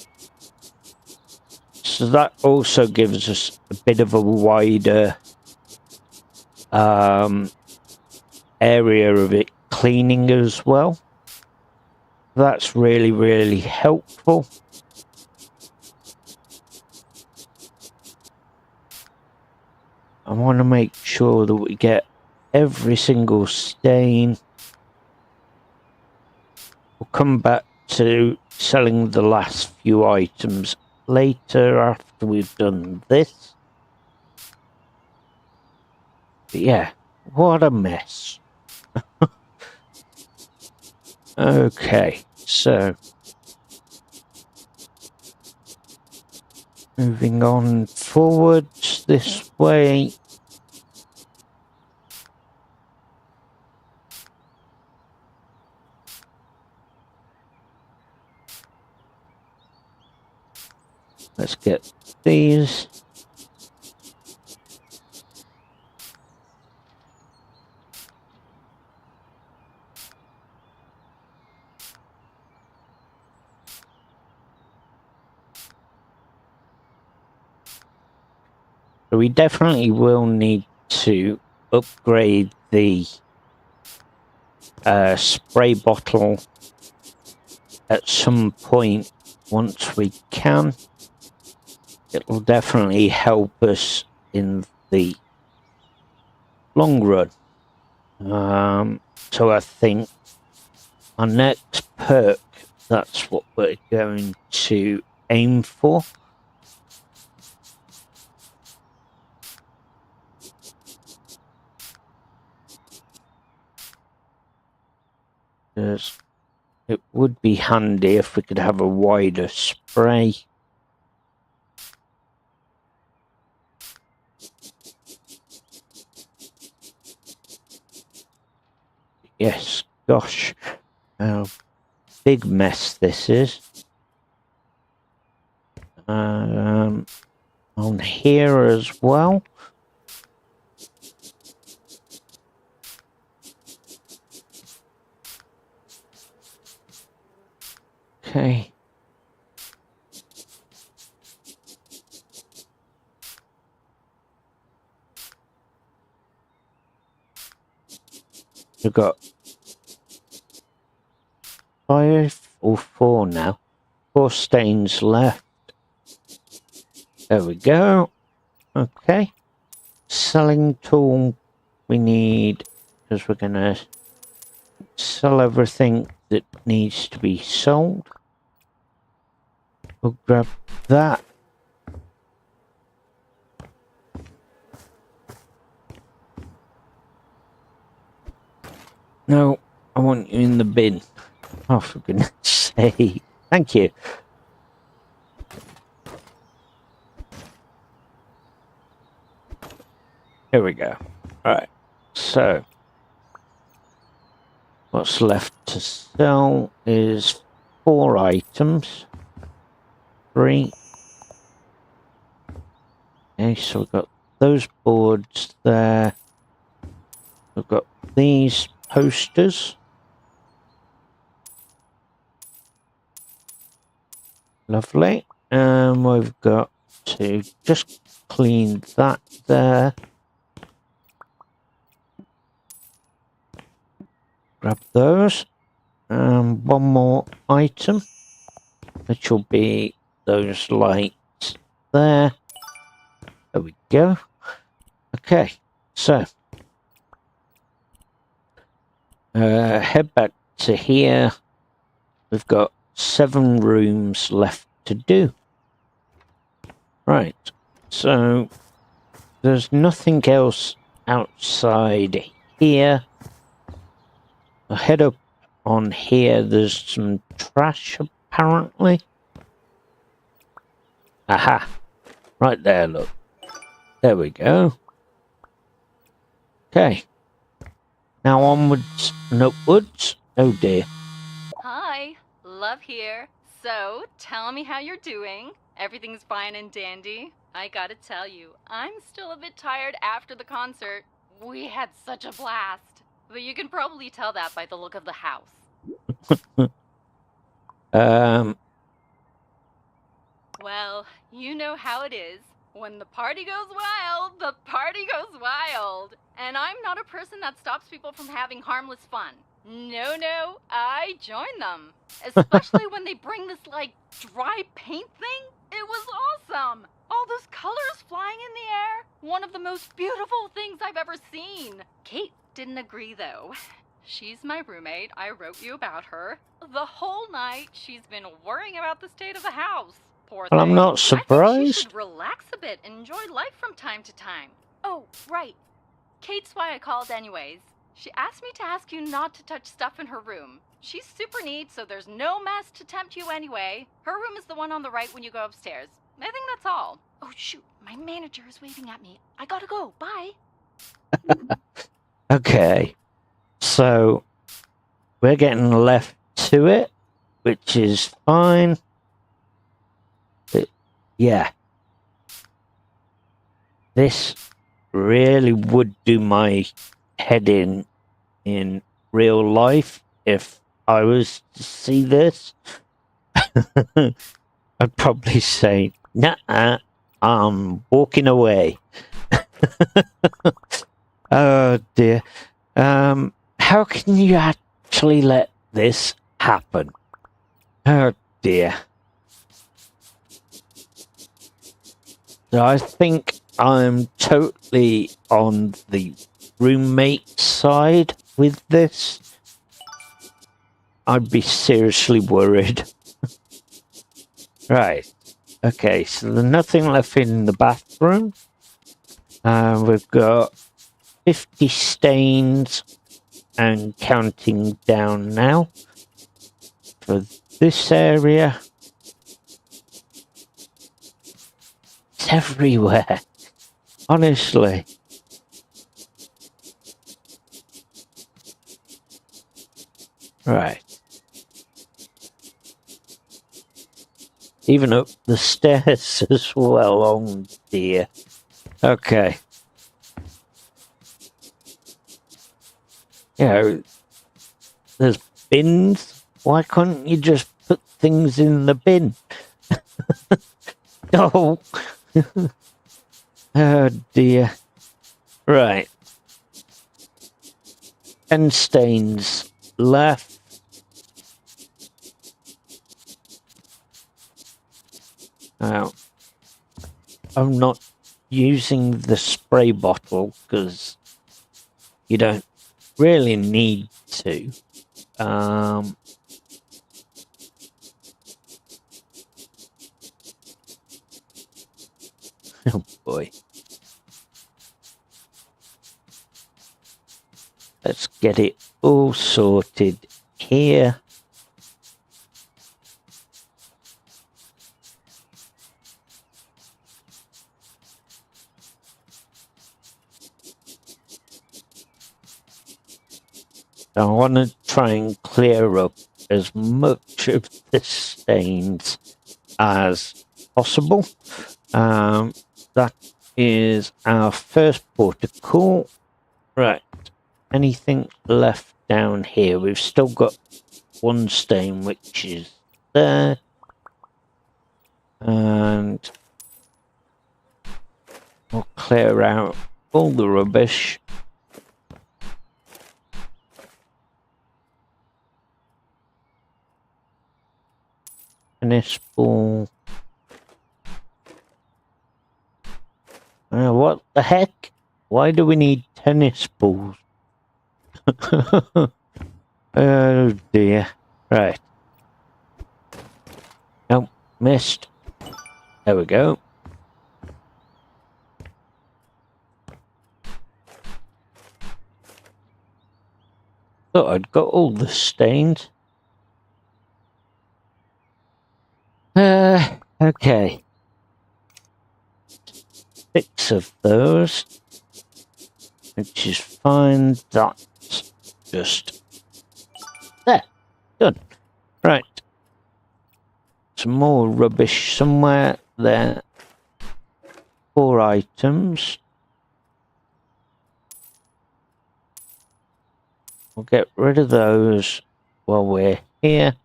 So that also gives us a bit of a wider area of it cleaning as well. That's really, really helpful. I want to make sure that we get every single stain. We'll come back to selling the last few items later after we've done this. But yeah, what a mess. Okay, so moving on forwards this way. Let's get these. So we definitely will need to upgrade the spray bottle at some point once we can. It will definitely help us in the long run. So I think our next perk, that's what we're going to aim for. It would be handy if we could have a wider spray. Yes, gosh, big mess this is. On here as well. Okay. We've got 5 or 4 now. 4 stains left. There we go. Okay. Selling tool we need, because we're going to sell everything that needs to be sold. We'll grab that. No, I want you in the bin. Oh, for goodness sake. Thank you. Here we go. Right. So, what's left to sell is 4 items. 3. Okay, so we've got those boards there. We've got these posters. Lovely. And we've got to just clean that there. Grab those. One more item, which will be those lights there. There we go. Okay, so head back to here. We've got 7 rooms left to do. Right, so there's nothing else outside here. I'll head up on here. There's some trash apparently. Aha, right there, look. There we go. Okay. Now onwards and upwards. Oh dear. Hi, Love here. So, tell me how you're doing. Everything's fine and dandy. I gotta tell you, I'm still a bit tired after the concert. We had such a blast. But you can probably tell that by the look of the house. Well, you know how it is. When the party goes wild, the party goes wild. And I'm not a person that stops people from having harmless fun. No, I join them. Especially when they bring this, like, dry paint thing. It was awesome. All those colors flying in the air. One of the most beautiful things I've ever seen. Kate didn't agree, though. She's my roommate. I wrote you about her. The whole night, she's been worrying about the state of the house. Poor thing. Well, I'm not surprised. I think she should relax a bit and enjoy life from time to time. Oh, right. Kate's why I called anyways. She asked me to ask you not to touch stuff in her room. She's super neat, so there's no mess to tempt you anyway. Her room is the one on the right when you go upstairs. I think that's all. Oh, shoot. My manager is waving at me. I gotta go. Bye. Okay. So, we're getting left to it, which is fine. But, yeah. This really would do my head in real life if I was to see this. I'd probably say, nah, I'm walking away. Oh dear. How can you actually let this happen? Oh dear. So I think I'm totally on the roommate side with this. I'd be seriously worried. Right. Okay, so there's nothing left in the bathroom. We've got 50 stains and counting down now for this area. It's everywhere, honestly. Right. Even up the stairs as well. Oh dear. Okay. You know, there's bins. Why can't you just put things in the bin? Oh. Oh dear. Right. 10 stains left. Now, I'm not using the spray bottle because you don't really need to. Oh boy. Let's get it all sorted here. I want to try and clear up as much of the stains as possible. That is our first port of call. Right. Anything left down here? We've still got one stain, which is there. And we'll clear out all the rubbish. Tennis ball. What the heck? Why do we need tennis balls? Oh dear. Right. Nope, missed. There we go. Thought I'd got all the stains. Okay. 6 of those, which is fine. That's just there. Done. Right. Some more rubbish somewhere there. 4 items. We'll get rid of those while we're here.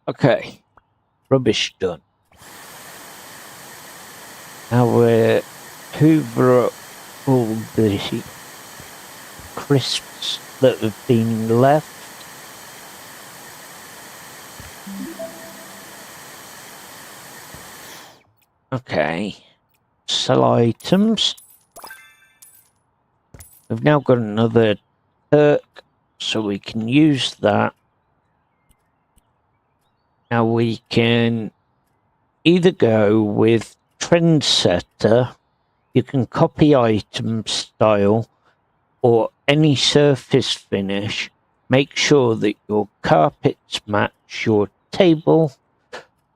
Okay. Rubbish done. Now we're hoover up all the crisps that have been left. Okay. Sell items. We've now got another perk, so we can use that. Now we can either go with Trendsetter, you can copy item style or any surface finish. Make sure that your carpets match your table,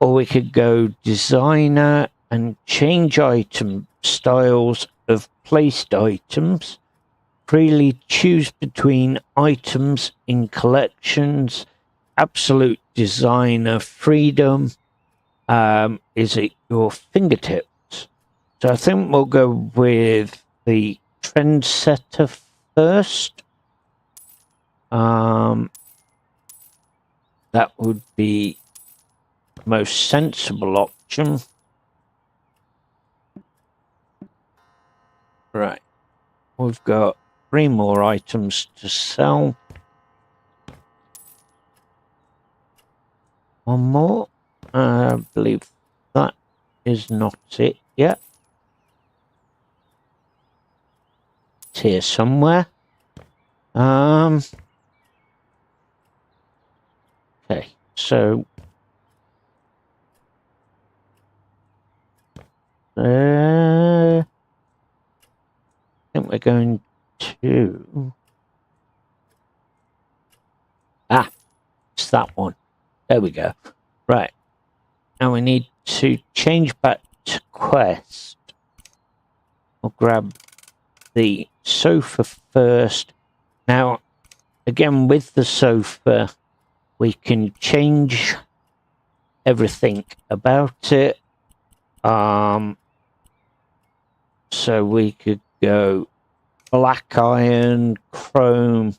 or we could go designer and change item styles of placed items. Freely choose between items in collections. Absolute designer freedom is at your fingertips. So I think we'll go with the Trendsetter first. That would be the most sensible option. Right. We've got 3 more items to sell. One more. I believe that is not it yet. It's here somewhere. Okay, so I think we're going to it's that one. There we go. Right. Now we need to change back to quest. We'll grab the sofa first. Now, again, with the sofa, we can change everything about it. So we could go black iron, chrome,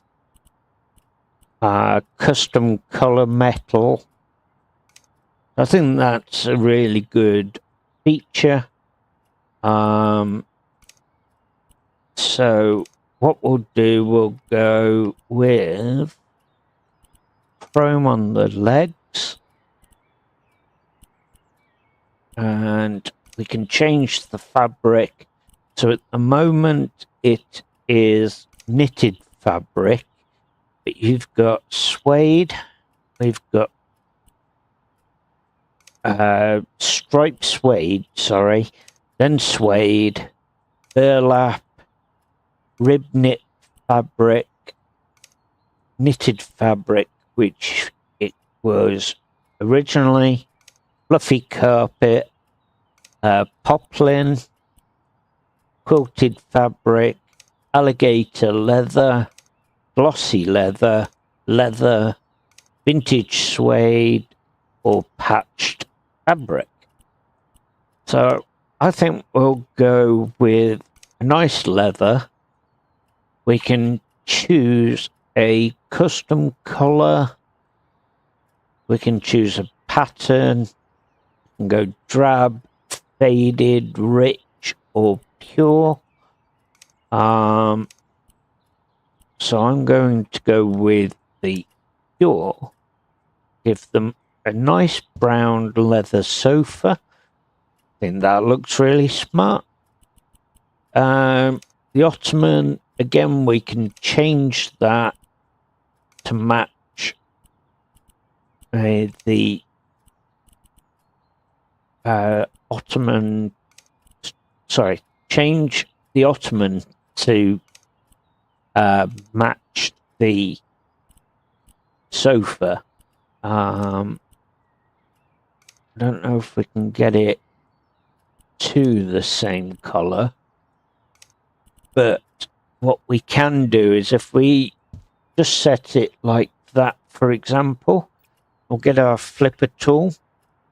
custom color metal. I think that's a really good feature. So what we'll do, we'll go with chrome on the legs. And we can change the fabric. So at the moment it is knitted fabric, but you've got suede, we've got striped suede, sorry, then suede, burlap, rib knit fabric, knitted fabric, which it was originally, fluffy carpet, poplin, quilted fabric, alligator leather, glossy leather, leather, vintage suede, or patched fabric. So I think we'll go with a nice leather. We can choose a custom color. We can choose a pattern. We can go drab, faded, rich, or pure. So I'm going to go with the pure. Give them a nice brown leather sofa. I think that looks really smart. The ottoman, again, we can change that to match the ottoman. Sorry, change the ottoman to match the sofa. I don't know if we can get it to the same color, but what we can do is if we just set it like that, for example, we'll get our flipper tool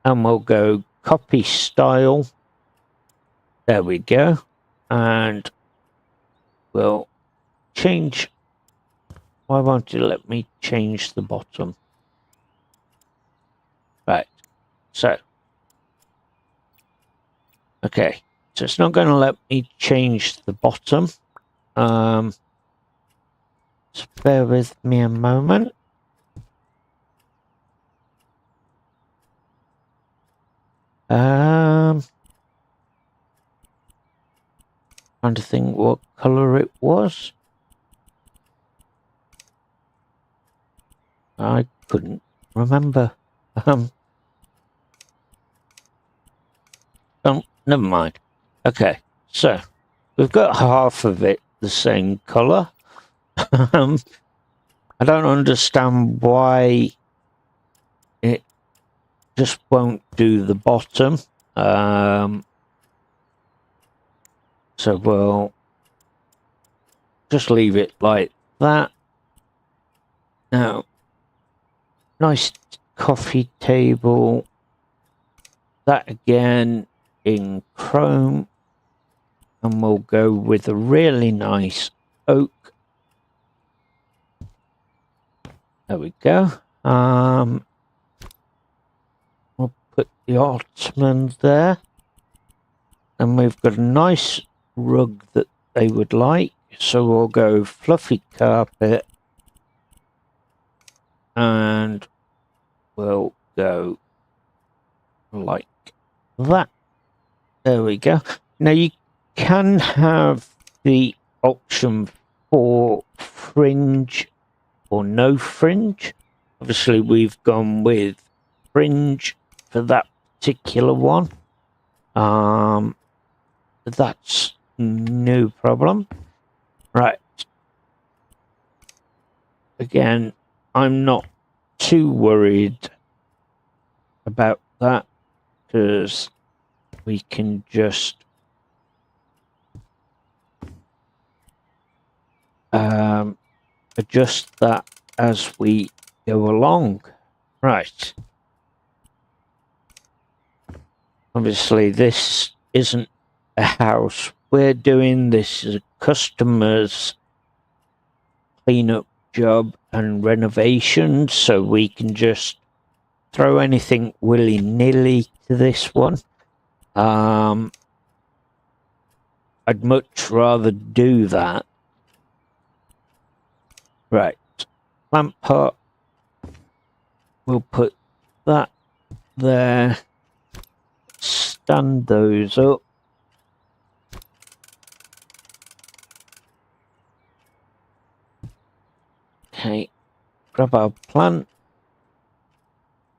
and we'll go copy style. There we go. And we'll change. Why won't you let me change the bottom? Right. So. Okay. So it's not going to let me change the bottom. Just bear with me a moment. Trying to think what color it was. I couldn't remember. Oh, never mind. Okay, so we've got half of it the same color. I don't understand why it just won't do the bottom. So we'll just leave it like that. Now, nice coffee table. That again in chrome. And we'll go with a really nice oak. There we go. We'll put the ottoman there. And we've got a nice rug that they would like. So we'll go fluffy carpet. And we'll go like that. There we go. Now you can have the option for fringe or no fringe. Obviously we've gone with fringe for that particular one. That's no problem. Right. Again, I'm not too worried about that because we can just adjust that as we go along. Right. Obviously, this isn't a house we're doing. This is a customer's cleanup job and renovation, so we can just throw anything willy-nilly to this one. I'd much rather do that. Right, plant pot. We'll put that there. Stand those up. Okay, grab our plant.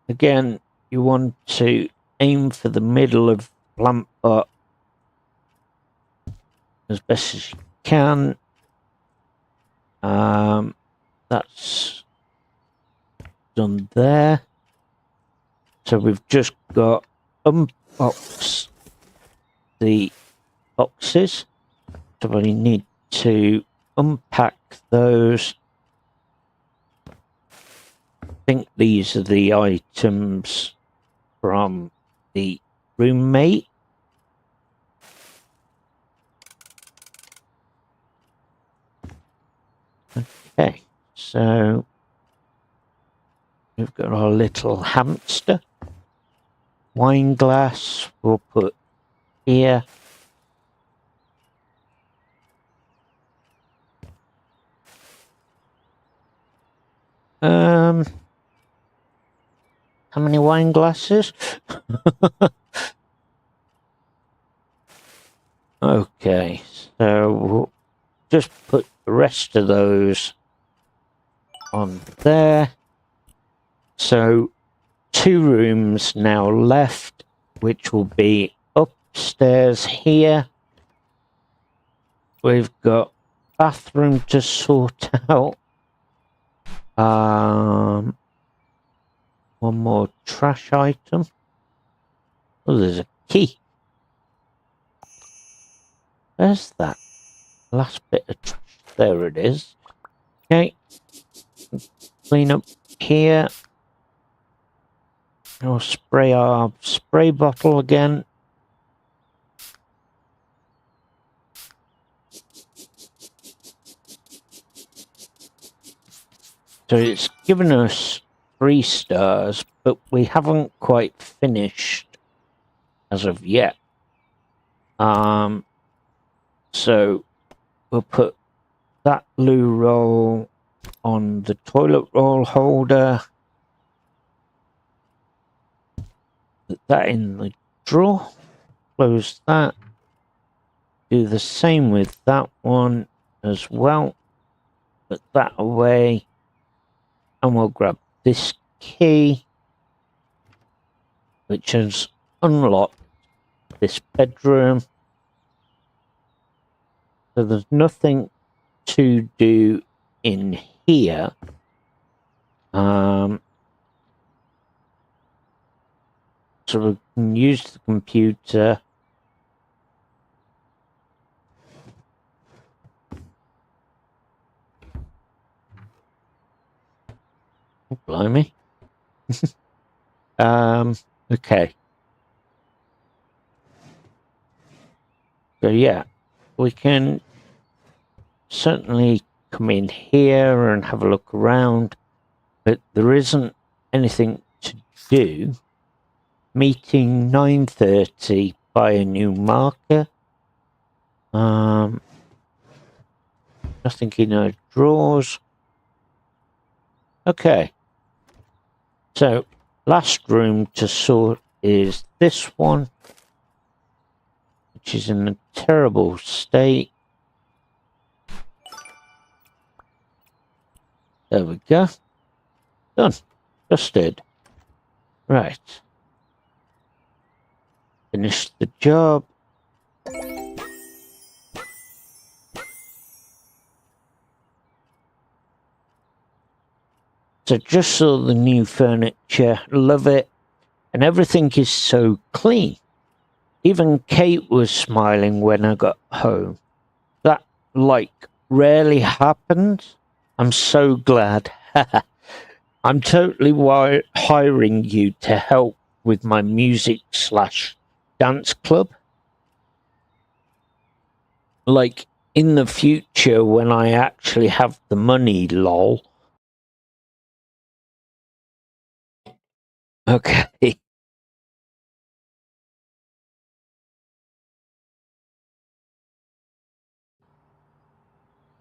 Again, you want to aim for the middle of the plant pot as best as you can. That's done there. So we've just got unbox the boxes. So we need to unpack those. I think these are the items from the roommate. Okay, so we've got our little hamster. Wine glass we'll put here. How many wine glasses? Okay, so we'll just put the rest of those on there. So 2 rooms now left, which will be upstairs here. We've got bathroom to sort out. One more trash item. Oh, there's a key. Where's that last bit of trash? There it is. Okay. Clean up here. We'll spray our spray bottle again. So it's given us 3 stars, but we haven't quite finished as of yet. So we'll put that loo roll on the toilet roll holder. Put that in the drawer. Close that. Do the same with that one as well. Put that away. And we'll grab this key, which has unlocked this bedroom. So there's nothing to do in here. So we can use the computer. Oh, blimey. Okay. So yeah, we can certainly come in here and have a look around, but there isn't anything to do. Meeting 9:30, buy a new marker. Nothing in our drawers. Okay. So last room to sort is this one, which is in a terrible state. There we go. Done. Dusted. Right. Finish the job. So just saw the new furniture. Love it. And everything is so clean. Even Kate was smiling when I got home. That, like, rarely happens. I'm so glad. I'm totally hiring you to help with my music/dance club. Like, in the future, when I actually have the money, lol. Okay.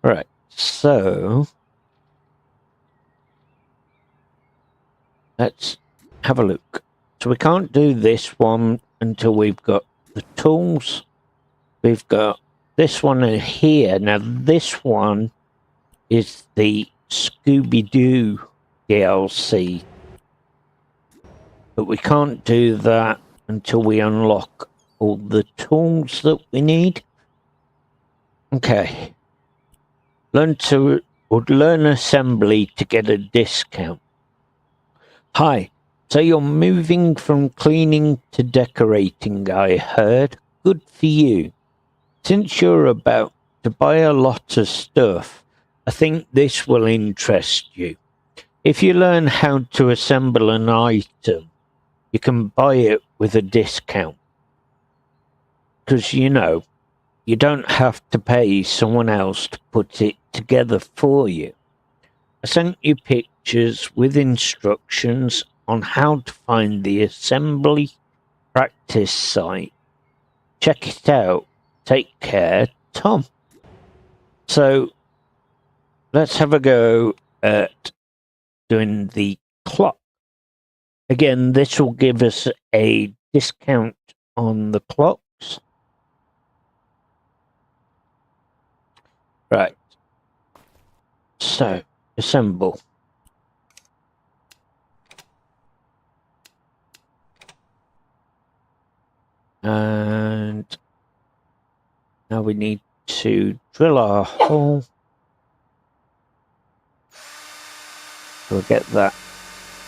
Right, so let's have a look. So we can't do this one until we've got the tools. We've got this one here. Now this one is the Scooby-Doo DLC. But we can't do that until we unlock all the tools that we need. Okay. Learn assembly to get a discount. Hi. So you're moving from cleaning to decorating, I heard. Good for you. Since you're about to buy a lot of stuff, I think this will interest you. If you learn how to assemble an item, you can buy it with a discount. Because, you don't have to pay someone else to put it together for you. I sent you pictures with instructions on how to find the assembly practice site. Check it out. Take care, Tom. So let's have a go at doing the clock. Again, this will give us a discount on the clocks. Right. So, assemble. And now we need to drill our hole. We'll get that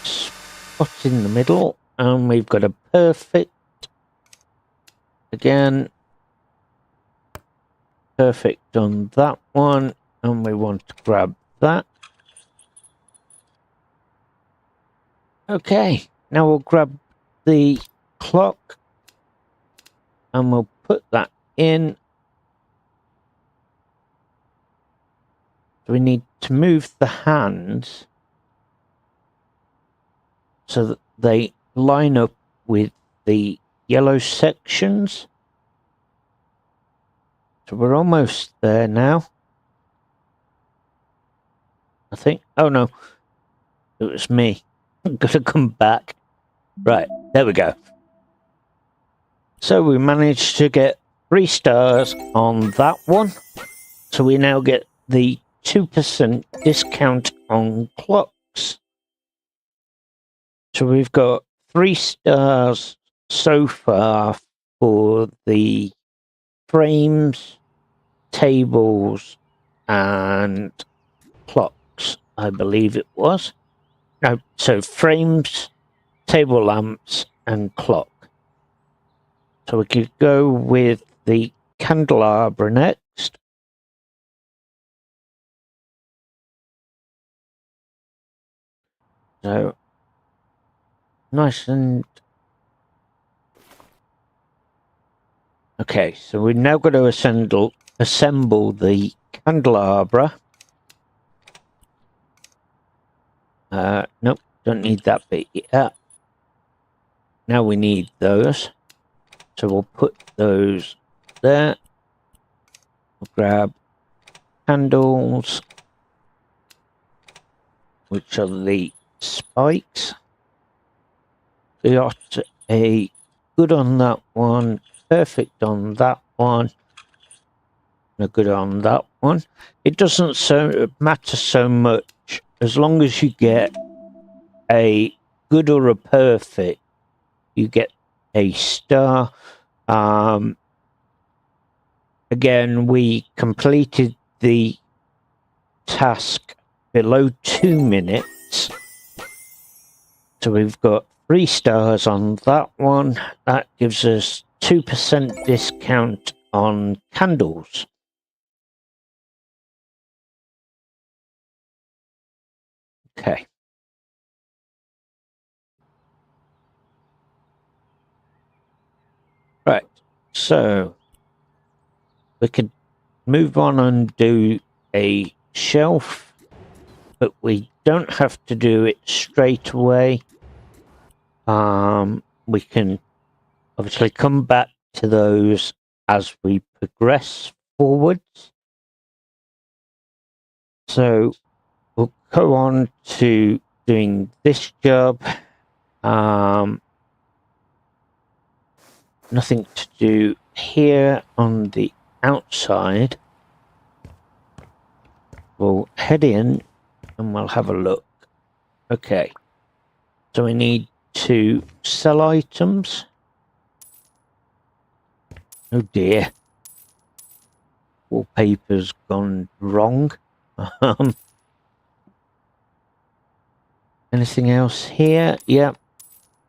spot in the middle, and we've got a perfect. Again, perfect on that one, and we want to grab that. Okay, now we'll grab the clock, and we'll put that in. So we need to move the hands so that they line up with the yellow sections. So we're almost there now. I think. Oh no, it was me. I'm gonna come back. Right, there we go. So we managed to get 3 stars on that one. So we now get the 2% discount on clocks. So we've got 3 stars so far for the frames, tables, and clocks, I believe it was. No, so frames, table lamps, and clock. So we could go with the candelabra next. So nice and okay. So we're now going to assemble the candelabra. Nope, don't need that bit yet. Now we need those. So we'll put those there. We'll grab candles, which are the spikes. We got a good on that one, perfect on that one, and a good on that one. It doesn't matter so much as long as you get a good or a perfect, you get a star. Again, we completed the task below 2 minutes. So we've got 3 stars on that one. That gives us 2% discount on candles. Okay. Right. So we could move on and do a shelf, but we don't have to do it straight away. We can obviously come back to those as we progress forwards. So we'll go on to doing this job. Nothing to do here on the outside. We'll head in and we'll have a look. Okay, so we need to sell items. Oh dear, wallpaper's gone wrong. And Anything else here? Yep.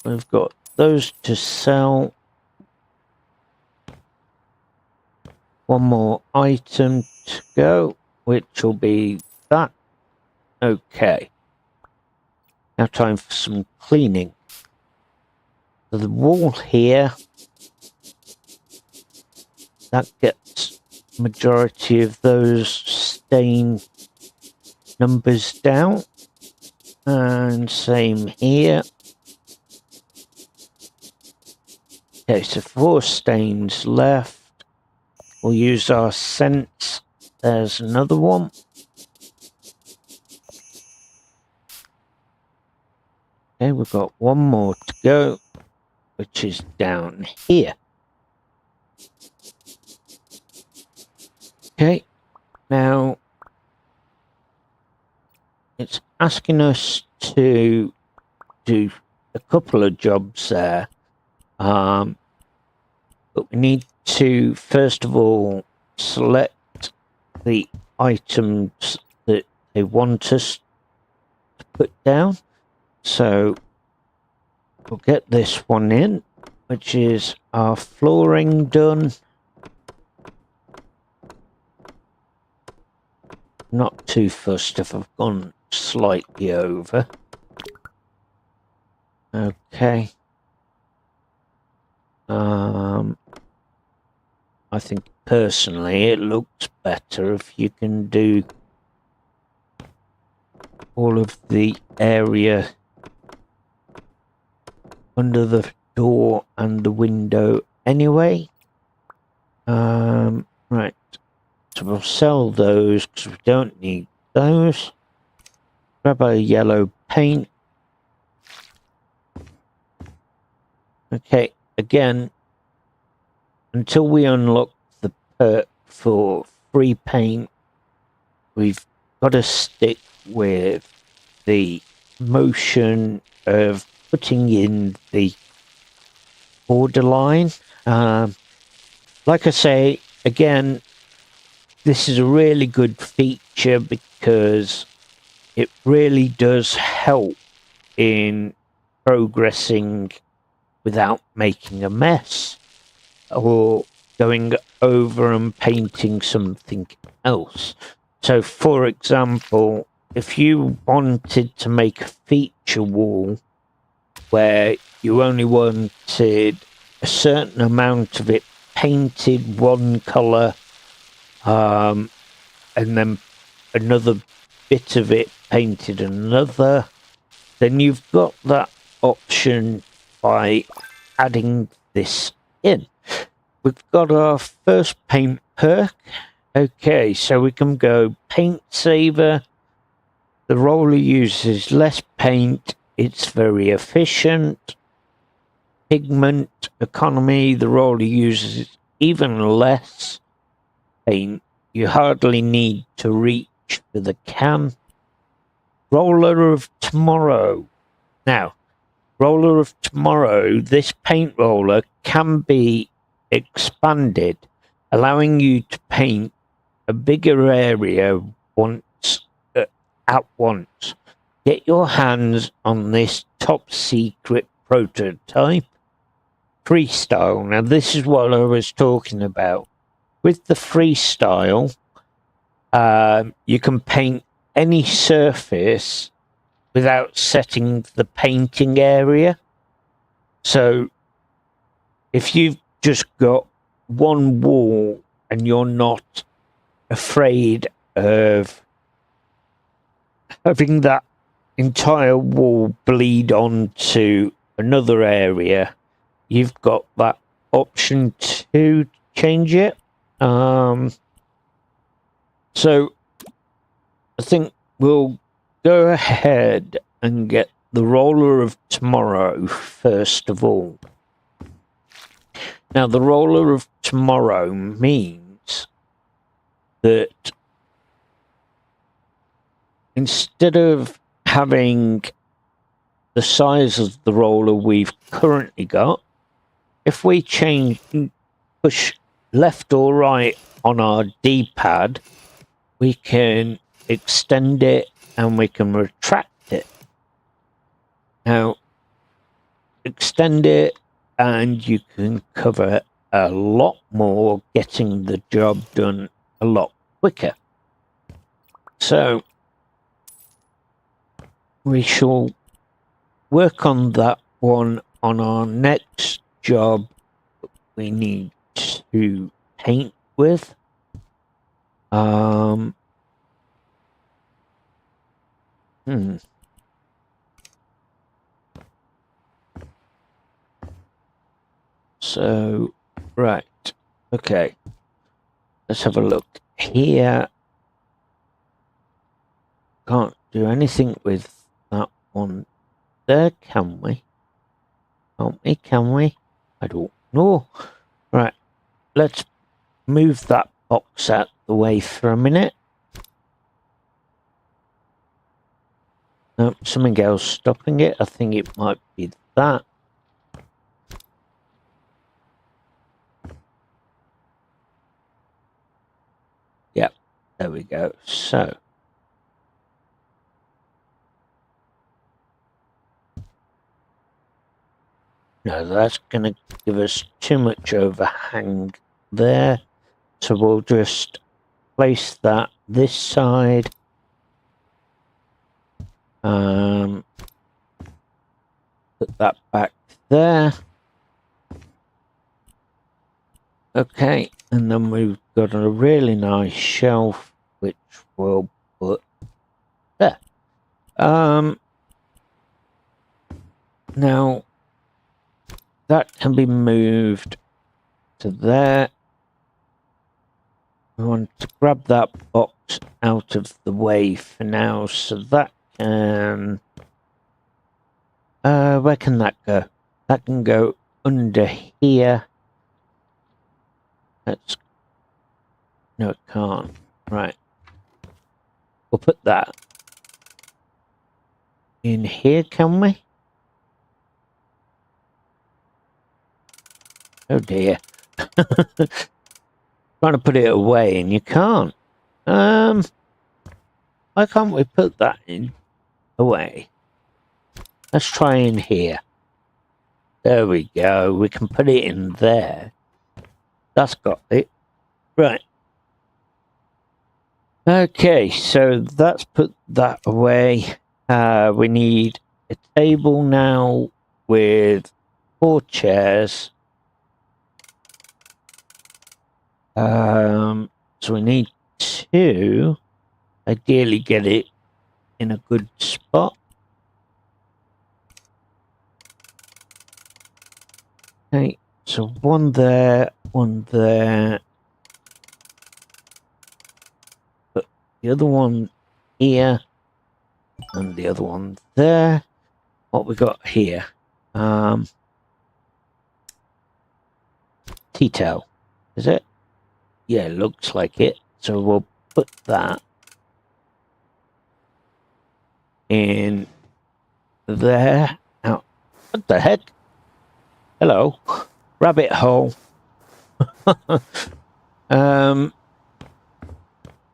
We've got those to sell. One more item to go, which will be that. Okay. Now time for some cleaning. So the wall here, that gets majority of those stain numbers down. And same here. Okay, so 4 stains left. We'll use our scents. There's another one. Okay, we've got one more to go, which is down here. Okay, now it's asking us to do a couple of jobs there. But we need to, first of all, select the items that they want us to put down. So we'll get this one in, which is our flooring done. Not too fussed if I've gone slightly over. Okay. I think personally it looks better if you can do all of the area under the door and the window anyway. Right. So we'll sell those because we don't need those. Grab a yellow paint. Okay, again, until we unlock the perk for free paint, we've got to stick with the motion of putting in the borderline. Like I say, again, this is a really good feature because it really does help in progressing without making a mess or going over and painting something else. So, for example, if you wanted to make a feature wall where you only wanted a certain amount of it painted one colour, and then another bit of it painted another, then you've got that option by adding this in. We've got our first paint perk. Okay, so we can go paint saver. The roller uses less paint. It's very efficient. Pigment economy. The roller uses even less paint. You hardly need to reach for the can. Roller of tomorrow. Now, roller of tomorrow, this paint roller can be expanded, allowing you to paint a bigger area at once. Get your hands on this top secret prototype freestyle. Now, this is what I was talking about. With the freestyle, you can paint any surface without setting the painting area. So if you've just got one wall and you're not afraid of having that entire wall bleed onto another area, you've got that option to change it. So I think we'll go ahead and get the roller of tomorrow first of all. Now, the roller of tomorrow means that instead of having the size of the roller we've currently got, if we push left or right on our D-pad, we can extend it and we can retract it. Now, extend it and you can cover a lot more, getting the job done a lot quicker. So, we shall work on that one on our next job we need to paint with. So, right. Okay. Let's have a look here. Can't do anything with that one there, can we? Can't we? Can we? I don't know. Right. Let's move that box out the way for a minute. No, something else stopping it. I think it might be that. Yep, there we go. So, no, that's going to give us too much overhang there. So we'll just place that this side. Put that back there. Okay, and then we've got a really nice shelf which we'll put there. Now that can be moved to there. We want to grab that box out of the way for now, so that can... where can that go? That can go under here. That's... No, it can't. Right. We'll put that in here, can we? Oh dear. Trying to put it away and you can't. Why can't we put that in away? Let's try in here. There we go. We can put it in there. That's got it. Right. Okay, so that's put that away. We need a table now with 4 chairs. So we need to ideally get it in a good spot. Okay, so one there, one there. Put the other one here, and the other one there. What we got here? Tea towel, is it? Yeah, looks like it. So we'll put that in there. Now, what the heck? Hello, rabbit hole.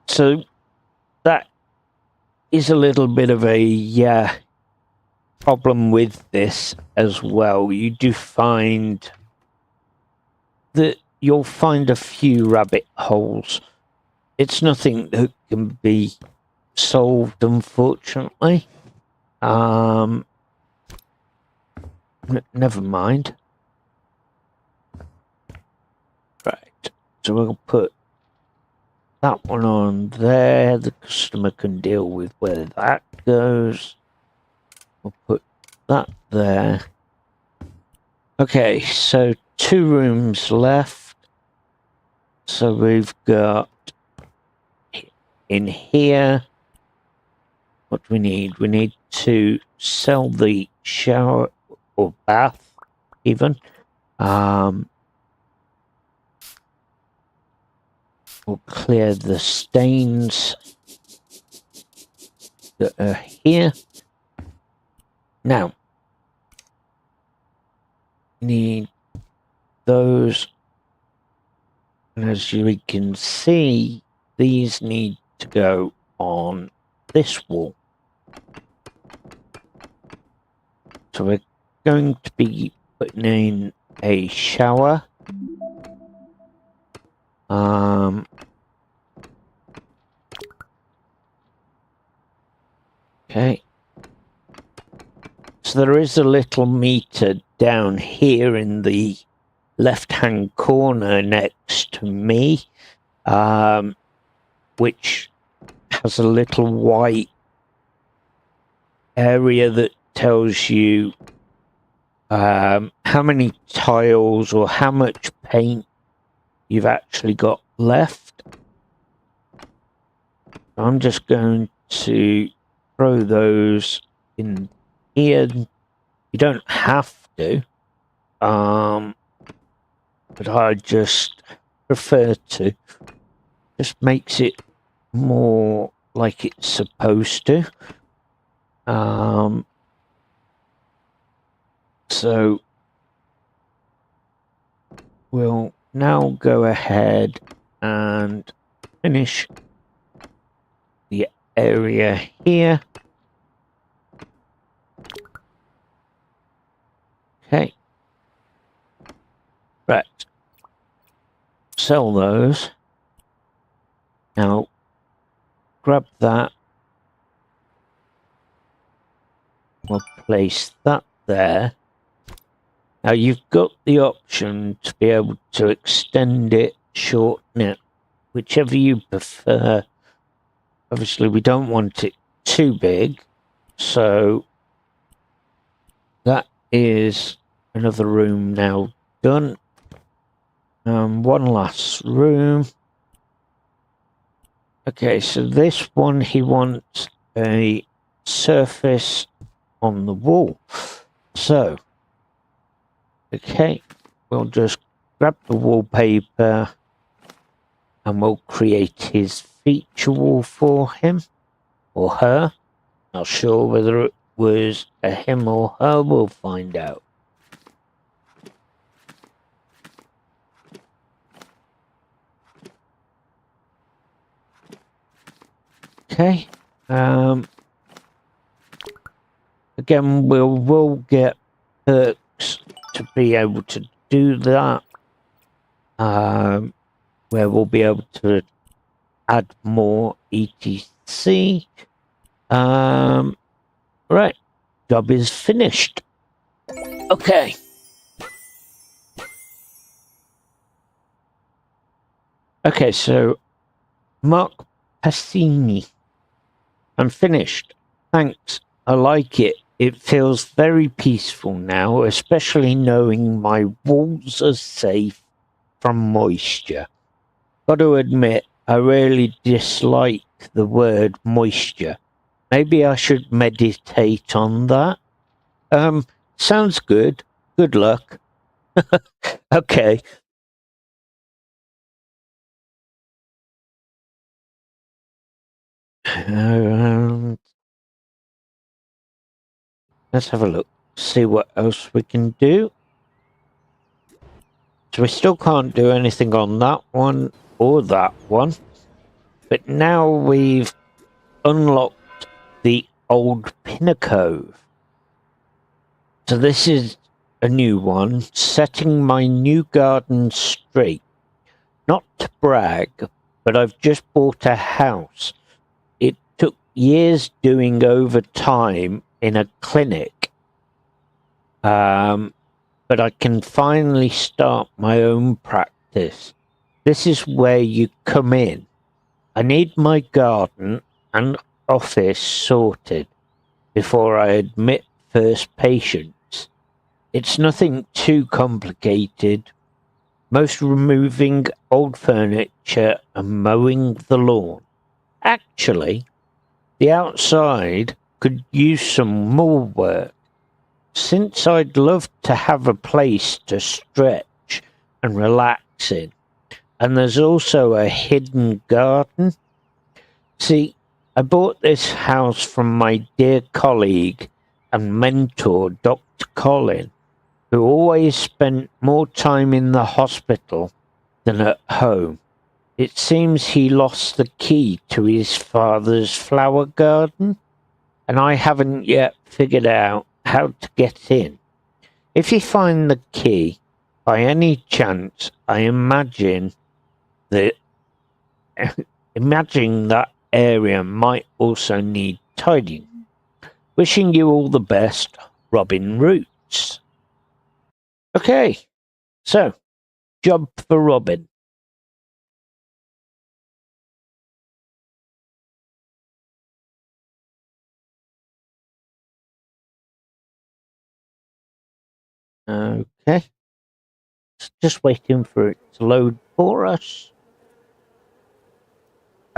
So that is a little bit of a problem with this as well. You do find that you'll find a few rabbit holes. It's nothing that can be solved, unfortunately. Never mind. Right, so we'll put that one on there. The customer can deal with where that goes. We'll put that there. Okay, so 2 rooms left. So we've got in here, what do we need? We need to sell the shower or bath even. We'll clear the stains that are here. Now, need those. And as you can see, these need to go on this wall. So we're going to be putting in a shower. Okay. So there is a little meter down here in the left-hand corner next to me, which has a little white area that tells you how many tiles or how much paint you've actually got left. I'm just going to throw those in here. You don't have to, but I just prefer to. Just makes it more like it's supposed to. So we'll now go ahead and finish the area here. Okay. Right. Sell those. Now grab that. We'll place that there. Now you've got the option to be able to extend it, shorten it, whichever you prefer. Obviously we don't want it too big, so that is another room now done. One last room. Okay, so this one he wants a surface on the wall. So, okay, we'll just grab the wallpaper and we'll create his feature wall for him or her. Not sure whether it was a him or her, we'll find out. Okay, again, we'll get perks to be able to do that, where we'll be able to add more etc. Right, job is finished. Okay. Okay, so Mark Passini. I'm finished. Thanks. I like it. It feels very peaceful now, especially knowing my walls are safe from moisture. Got to admit, I really dislike the word moisture. Maybe I should meditate on that. Sounds good. Good luck. Okay. Let's have a look. See what else we can do. So we still can't do anything on that one or that one. But now we've unlocked the old Pinnacove. So this is a new one, setting my new garden straight. Not to brag, but I've just bought a house. It took years doing overtime in a clinic. But I can finally start my own practice. This is where you come in. I need my garden and office sorted before I admit first patients. It's nothing too complicated. Most removing old furniture and mowing the lawn. Actually, the outside could use some more work. Since I'd love to have a place to stretch and relax in. And there's also a hidden garden. See, I bought this house from my dear colleague and mentor, Dr. Colin, who always spent more time in the hospital than at home. It seems he lost the key to his father's flower garden, and I haven't yet figured out how to get in. If you find the key, by any chance, I imagine that area might also need tidying. Wishing you all the best, Robin Roots. Okay, so job for Robin. Okay, just waiting for it to load for us.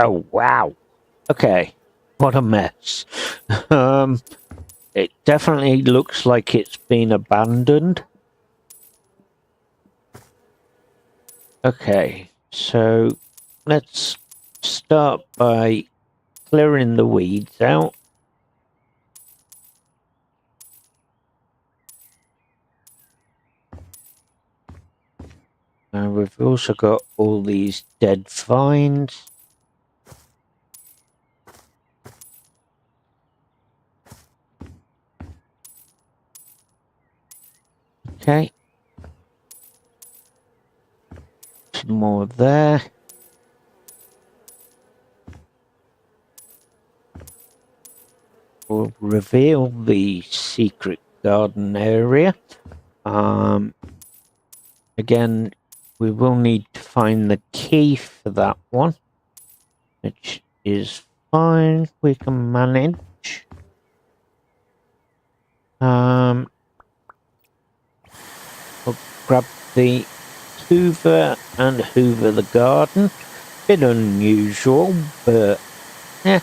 Oh wow. Okay, what a mess. It definitely looks like it's been abandoned. Okay, so let's start by clearing the weeds out. We've also got all these dead vines. Okay. Some more there. We'll reveal the secret garden area. Again, we will need to find the key for that one, which is fine. We can manage. We'll grab the Hoover and Hoover the garden. Bit unusual, but yeah.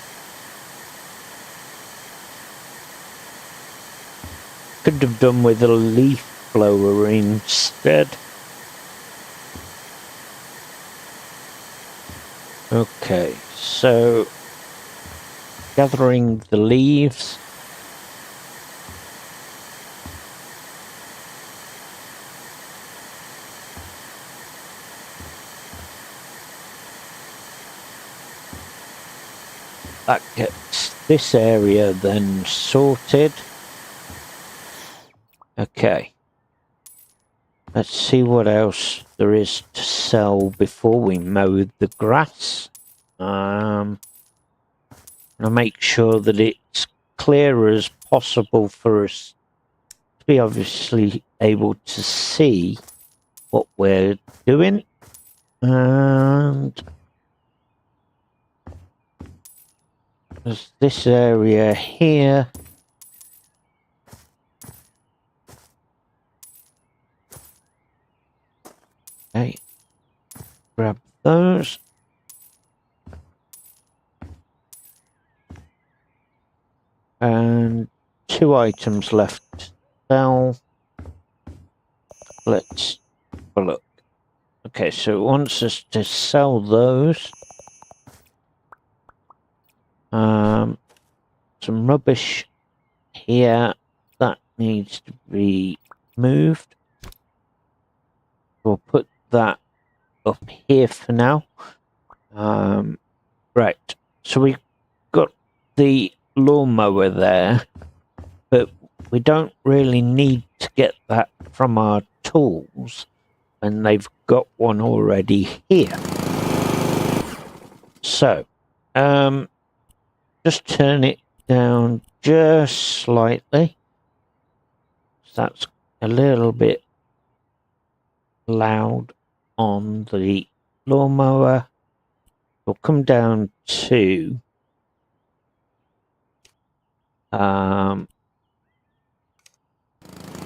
Could have done with a leaf blower instead. Okay, so gathering the leaves. That gets this area then sorted. Okay. Let's see what else there is to sell before we mow the grass. I'll make sure that it's clear as possible for us to be obviously able to see what we're doing. And there's this area here. Okay, grab those. And 2 items left to sell. Let's have a look. Okay, so it wants us to sell those. Some rubbish here that needs to be moved. We'll put that up here for now. Right, so we've got the lawnmower there, but we don't really need to get that from our tools, and they've got one already here. So, just turn it down just slightly. So that's a little bit loud on the lawnmower. We'll come down to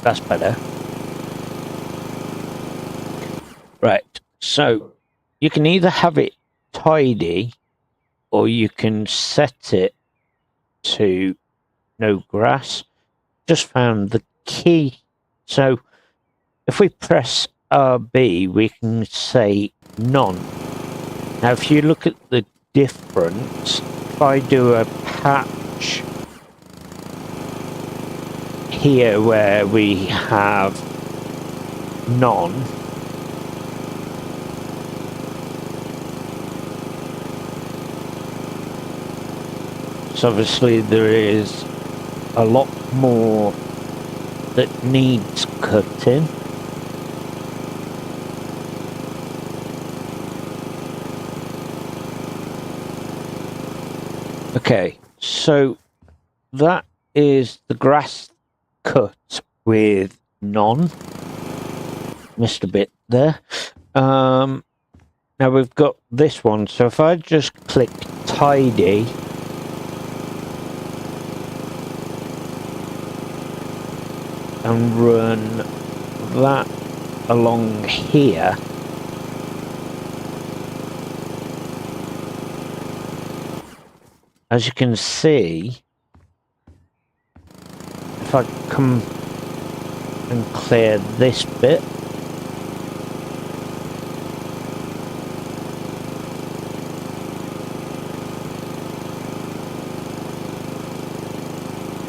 that's better. Right, so you can either have it tidy or you can set it to no grass. Just found the key. So if we press RB, we can say none. Now, if you look at the difference, if I do a patch here where we have none, so obviously there is a lot more that needs cutting. Okay, so that is the grass cut with none. Missed a bit there. Now we've got this one. So if I just click tidy, and run that along here, as you can see, if I come and clear this bit,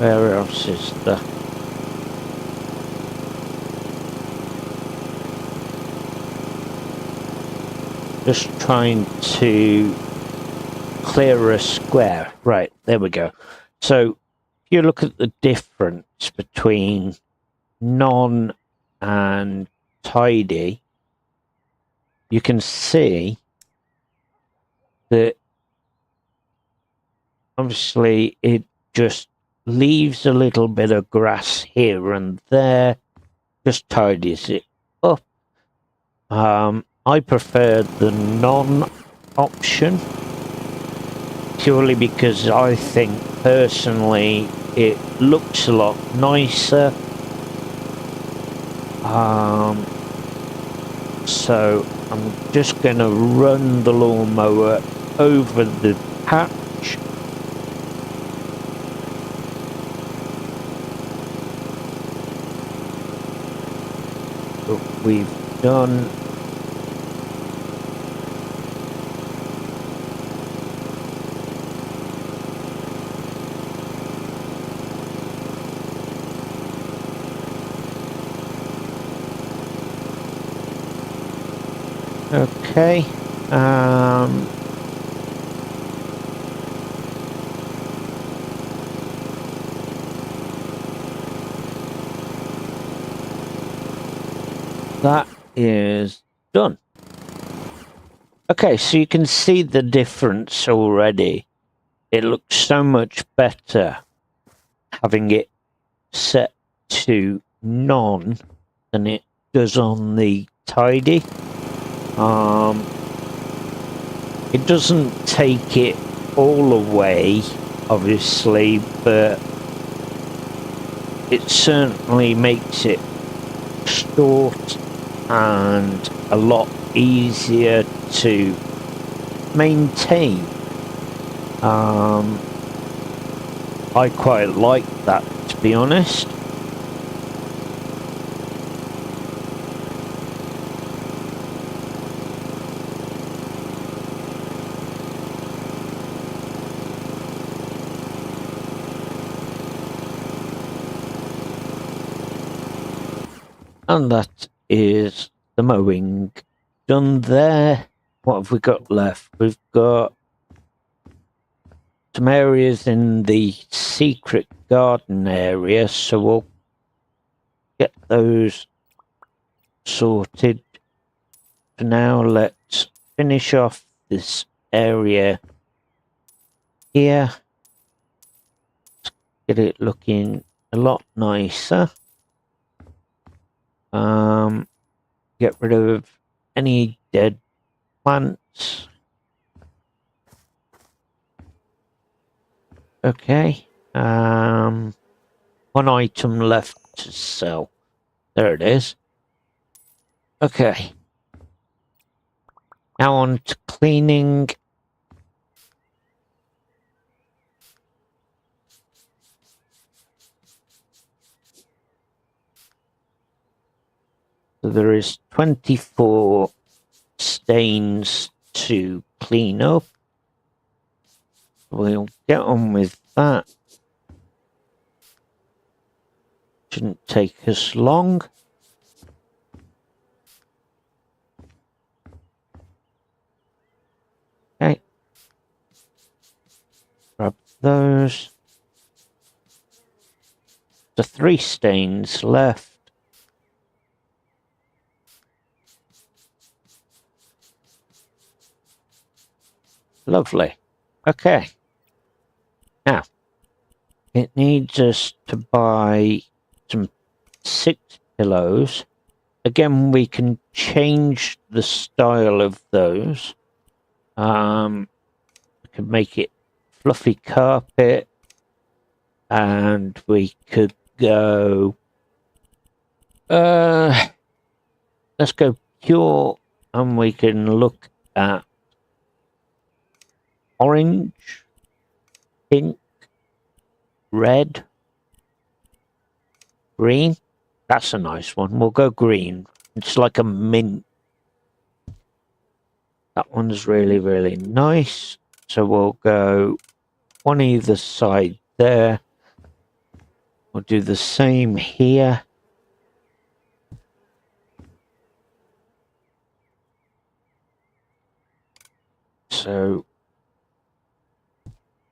where else is there? Just trying to clear a square. Right, there we go. So if you look at the difference between none and tidy, you can see that obviously it just leaves a little bit of grass here and there, just tidies it up. I prefer the none option purely because I think personally it looks a lot nicer. So I'm just going to run the lawnmower over the patch. That we've done. Okay. That is done. Okay, so you can see the difference already. It looks so much better having it set to none than it does on the tidy. It doesn't take it all away, obviously, but it certainly makes it short and a lot easier to maintain. I quite like that, to be honest. And that is the mowing done there. What have we got left? We've got some areas in the secret garden area, so we'll get those sorted. For now, let's finish off this area here. Let's get it looking a lot nicer. Get rid of any dead plants. Okay. One item left to sell. There it is. Okay. Now on to cleaning. So there is 24 stains to clean up. We'll get on with that. Shouldn't take us long. Okay. Grab those. So 3 stains left. Lovely. Okay. Now, it needs us to buy some 6 pillows. Again, we can change the style of those. We could make it fluffy carpet, and we could go. Let's go pure, and we can look at orange, pink, red, green. That's a nice one. We'll go green. It's like a mint. That one's really, really nice. So we'll go on either side there. We'll do the same here. So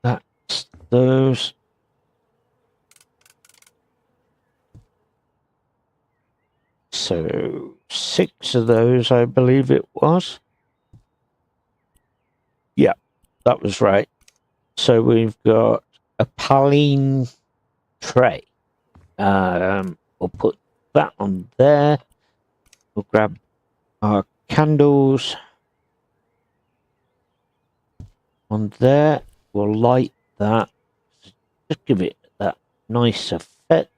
that's those. So 6 of those, I believe it was. Yeah, that was right. So we've got a Paline tray. We'll put that on there. We'll grab our candles on there. We'll light that. Just give it that nice effect.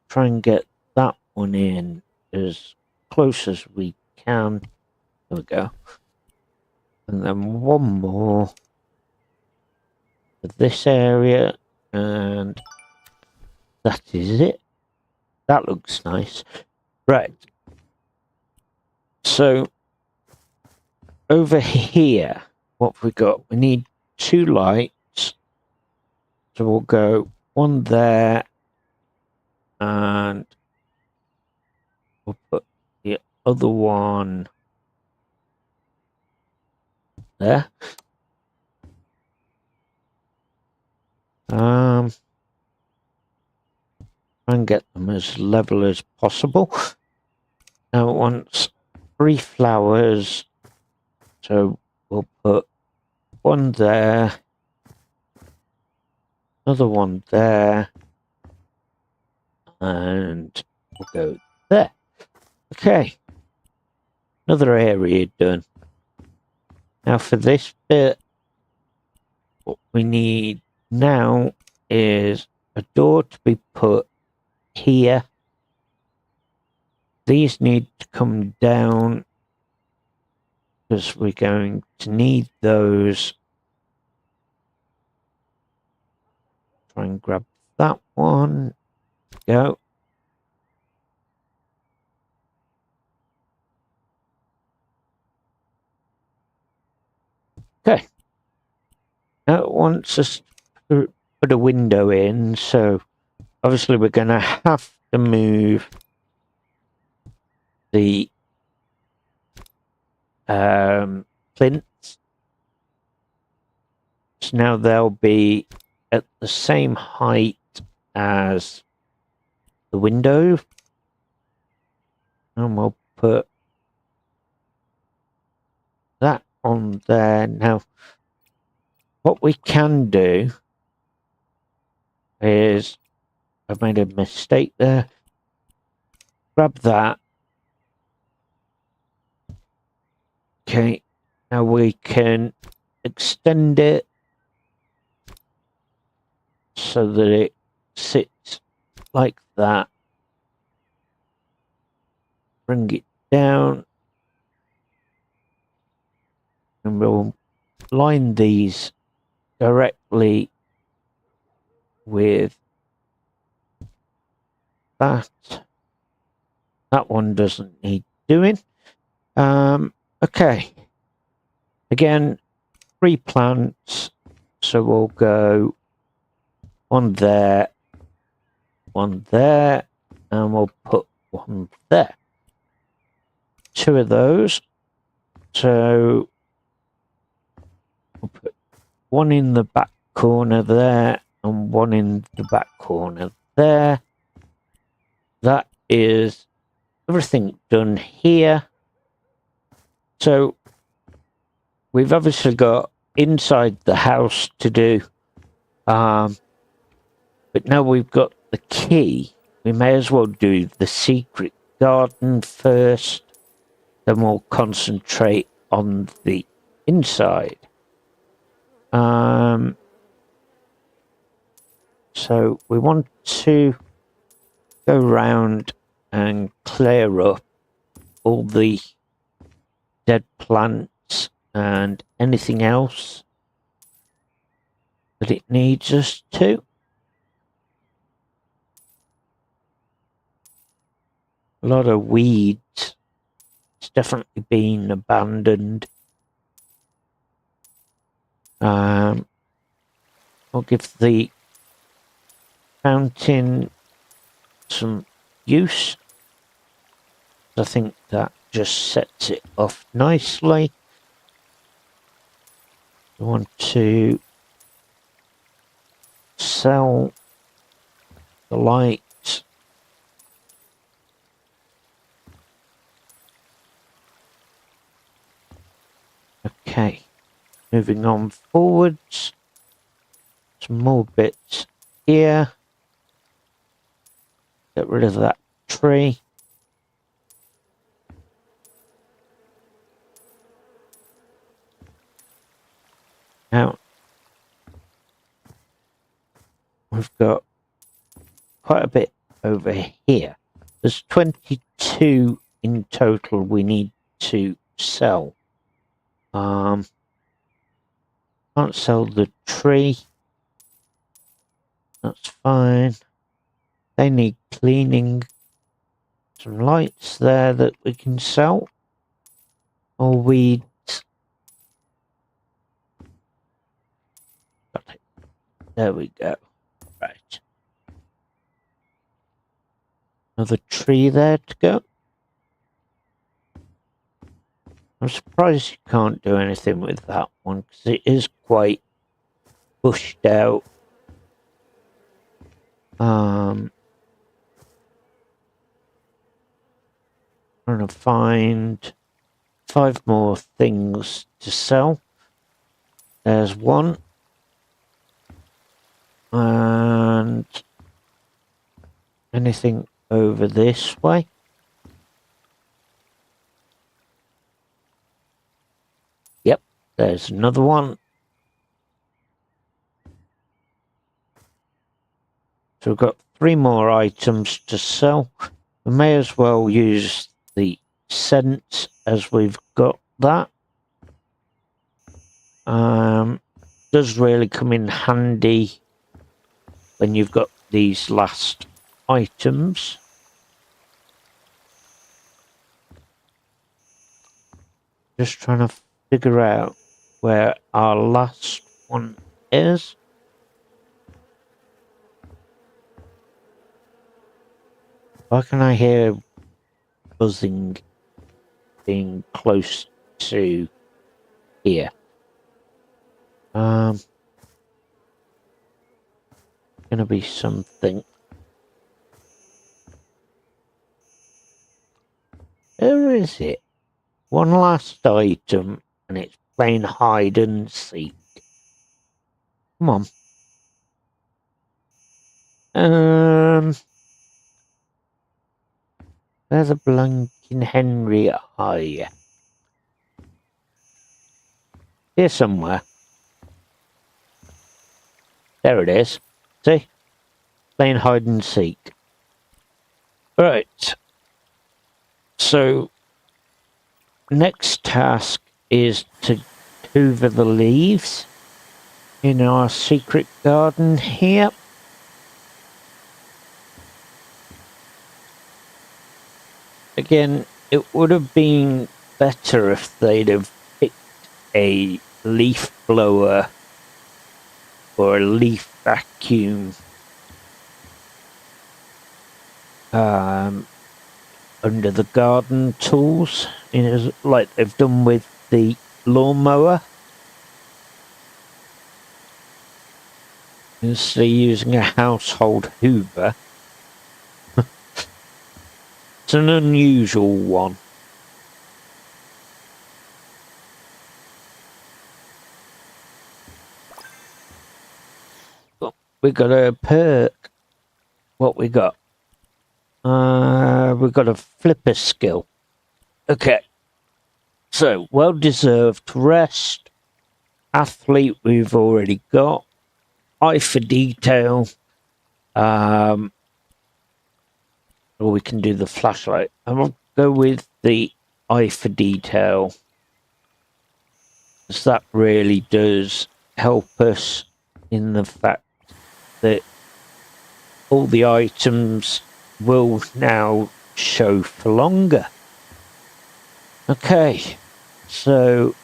Try and get that one in as close as we can. There we go. And then one more for this area, and that is it. That looks nice. Right. So over here, what have we got? We need 2 lights. So we'll go one there, and we'll put the other one there. And get them as level as possible. Now it wants 3 flowers, so we'll put one there, another one there, and we'll go there. Okay, another area done. Now for this bit, what we need now is a door to be put here. These need to come down because we're going to need those. Try and grab that one. Go. Okay. Now it wants us to put a window in, so obviously we're going to have to move the plinths. So now they'll be at the same height as the window. And we'll put that on there. Now, what we can do is, I've made a mistake there. Grab that. Okay, now we can extend it so that it sits like that. Bring it down. And we'll line these directly with that. That one doesn't need doing. Okay. Again, 3 plants. So we'll go one there, and we'll put one there. 2 of those. So we'll put one in the back corner there and one in the back corner there. That is everything done here. So we've obviously got inside the house to do, but now we've got the key. We may as well do the secret garden first, then we'll concentrate on the inside. So we want to go round and clear up all the dead plants and anything else that it needs us to. A lot of weeds. It's definitely been abandoned. I'll give the fountain some use. I think that just sets it off nicely. I want to sell the light. Okay, moving on forwards. Some more bits here. Get rid of that tree. Now, we've got quite a bit over here. There's 22 in total we need to sell. Can't sell the tree. That's fine. They need cleaning. Some lights there that we can sell. Or weeds. Got it. There we go. Right. Another tree there to go. I'm surprised you can't do anything with that one because it is quite bushed out. Trying to find 5 more things to sell. There's one. And anything over this way? Yep, there's another one. So we've got 3 more items to sell. We may as well use the scents as we've got that. Does really come in handy when you've got these last items. Just trying to figure out where our last one is. Why can I hear buzzing being close to here? Gonna be something. Where is it? One last item, and it's playing hide and seek. Come on. Where the blanking Henry are you? Here somewhere. There it is. See? Playing hide and seek. Right. So, next task is to hoover the leaves in our secret garden here. Again, it would have been better if they'd have picked a leaf blower or a leaf vacuum under the garden tools, you know, like they've done with the lawnmower. instead of using a household Hoover. It's an unusual one. We got a perk. What we got? We got a flipper skill. Okay. So, well-deserved rest. Athlete we've already got. Eye for detail. Or we can do the flashlight. And we'll go with the eye for detail. Because that really does help us in the fact that all the items will now show for longer. Okay, so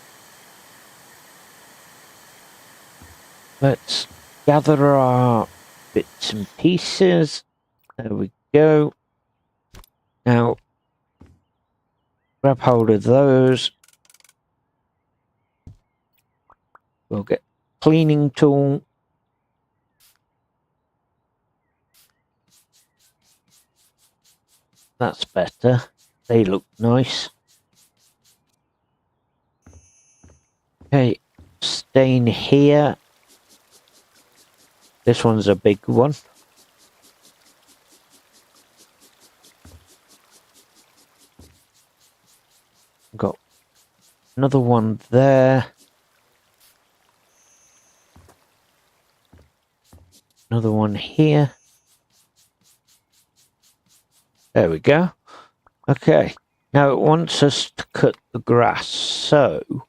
let's gather our bits and pieces. There we go. Now, grab hold of those. We'll get cleaning tool. That's better. They look nice. Okay, stain here. This one's a big one. Got another one there. Another one here. There we go. Okay, now it wants us to cut the grass. So,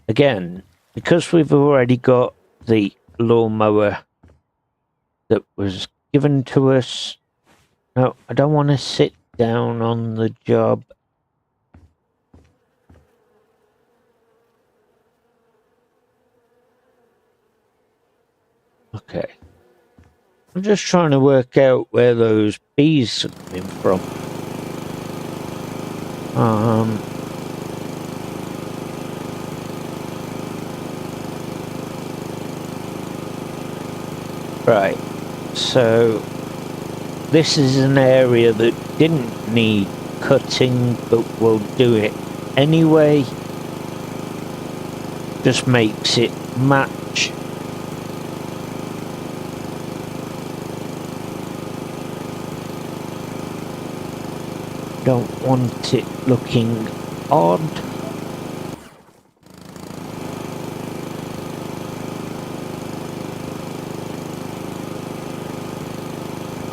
again, because we've already got the lawnmower that was given to us. No, I don't want to sit down on the job. Okay. I'm just trying to work out where those bees are coming from. Right. So this is an area that didn't need cutting, but we'll do it anyway. Just makes it match. Don't want it looking odd.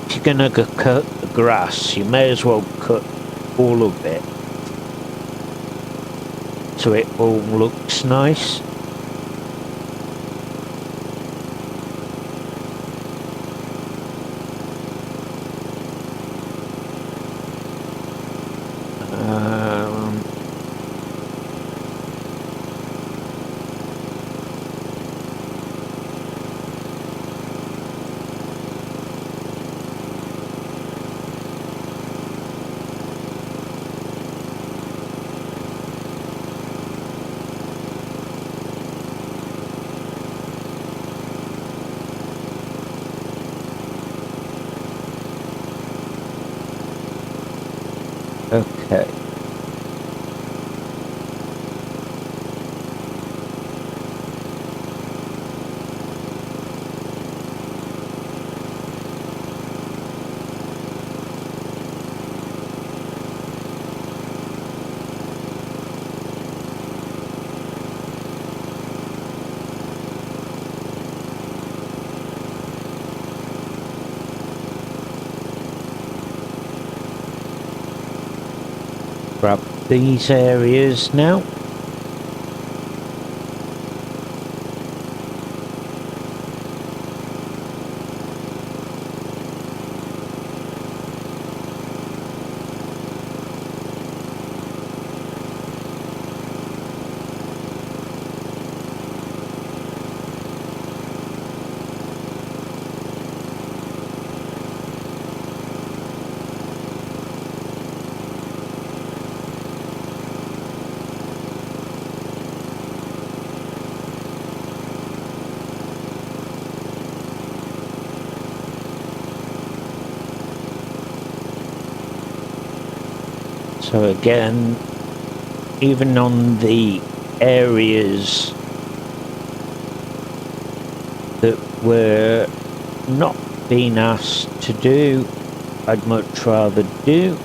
If you're gonna cut the grass, you may as well cut all of it so it all looks nice. Okay. Grab these areas now. So again, even on the areas that we're not being asked to do, I'd much rather do.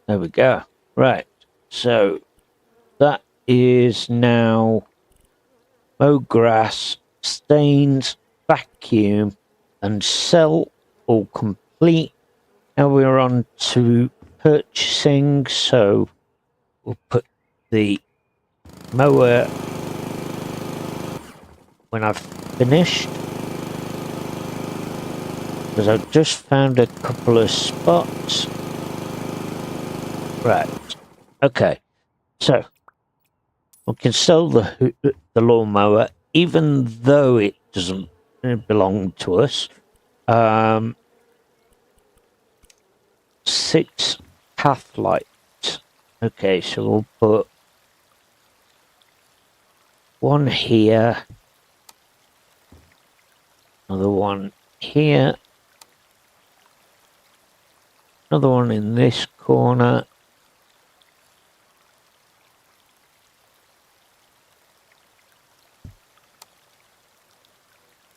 There we go. Right, so that is now mow grass, stains, vacuum, and sell all complete. Now we're on to purchasing, so we'll put the mower when I've finished, because I've just found a couple of spots. Right, okay, so we can sell the lawnmower, even though it doesn't belong to us. 6 path lights. Okay, so we'll put one here, another one here, another one in this corner.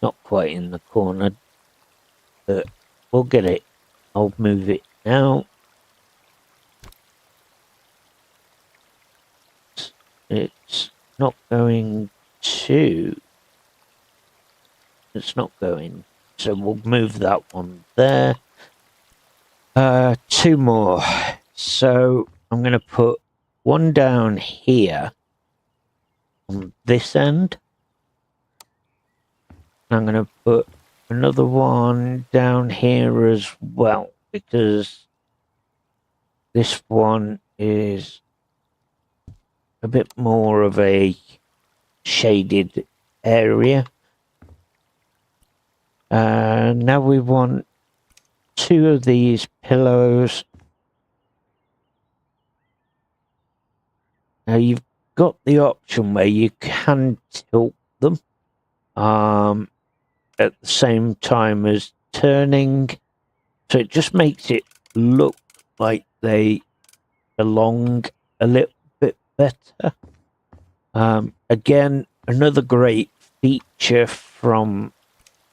Not quite in the corner, but we'll get it. I'll move it now. It's not going to. It's not going. So we'll move that one there. 2 more. So I'm going to put one down here on this end. I'm going to put another one down here as well, because this one is a bit more of a shaded area. Now we want 2 of these pillows. Now you've got the option where you can tilt them at the same time as turning, so it just makes it look like they belong a little bit better. Again, another great feature from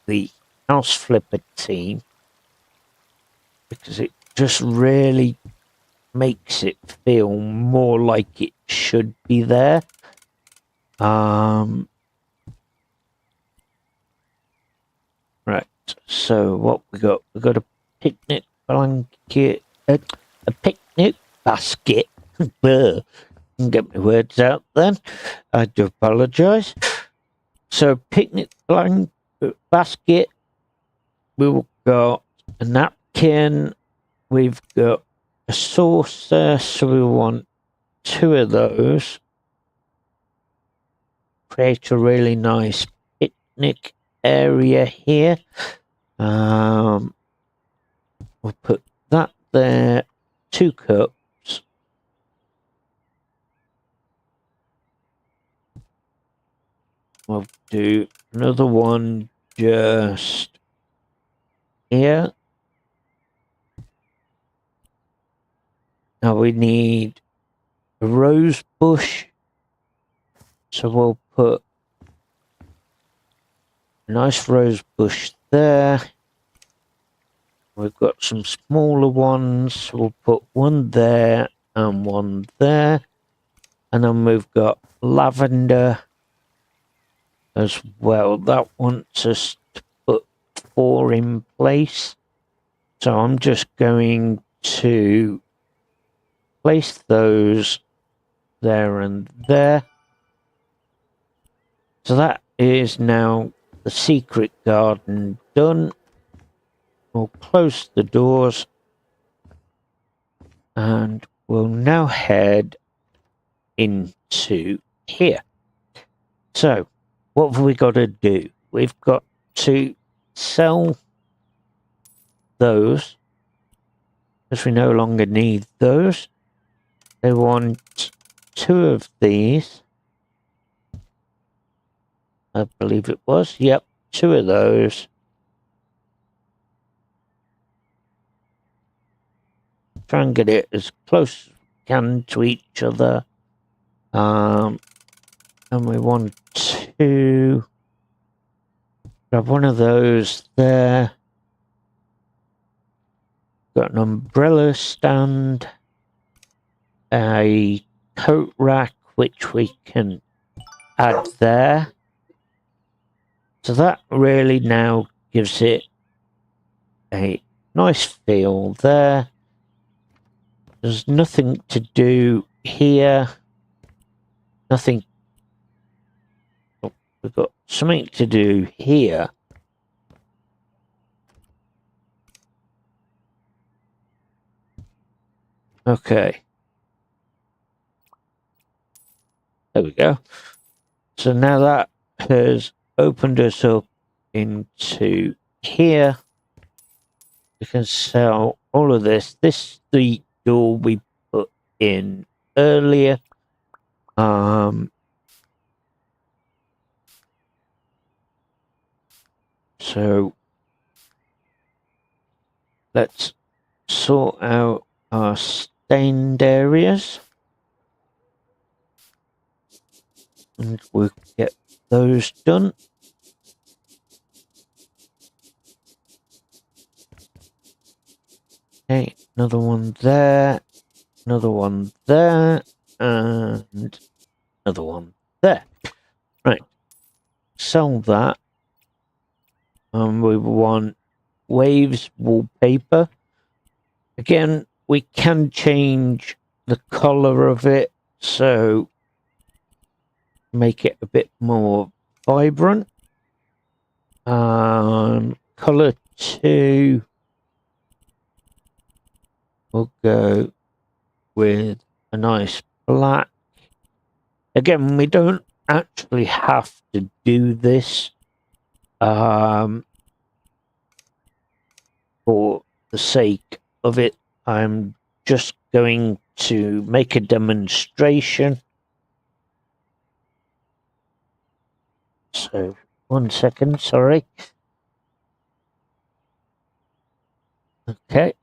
the House Flipper team, because it just really makes it feel more like it should be there. Right, so what we got? We got a picnic blanket, a picnic basket. Get my words out then. I do apologise. So picnic blanket basket. We've got a napkin. We've got a saucer, so we want 2 of those. Create a really nice picnic area here. We'll put that there. 2 cups. We'll do another one just here. Now we need a rose bush, so we'll put a nice rose bush there. We've got some smaller ones, so we'll put one there and one there. And then we've got lavender as well. That wants us to put 4 in place. So I'm just going to place those there and there. So that is now the secret garden done. We'll close the doors and we'll now head into here. So what have we got to do? We've got to sell those, because we no longer need those. They want 2 of these. I believe it was. Yep, 2 of those. try and get it as close as we can to each other. And we want to grab one of those there. Got an umbrella stand, a coat rack which we can add there. So that really now gives it a nice feel there. There's nothing to do here. Nothing. Oh, we've got something to do here. Okay. There we go. So now that has opened us up into here. We can sell all of this. This is the door we put in earlier. So let's sort out our stained areas. And we'll get those done. Okay, another one there, another one there, and another one there. Right, sell that. We want Waves wallpaper. Again, we can change the color of it, so make it a bit more vibrant. Color 2. We'll go with a nice black. Again, we don't actually have to do this for the sake of it. I'm just going to make a demonstration. So, 1 second, sorry. Okay.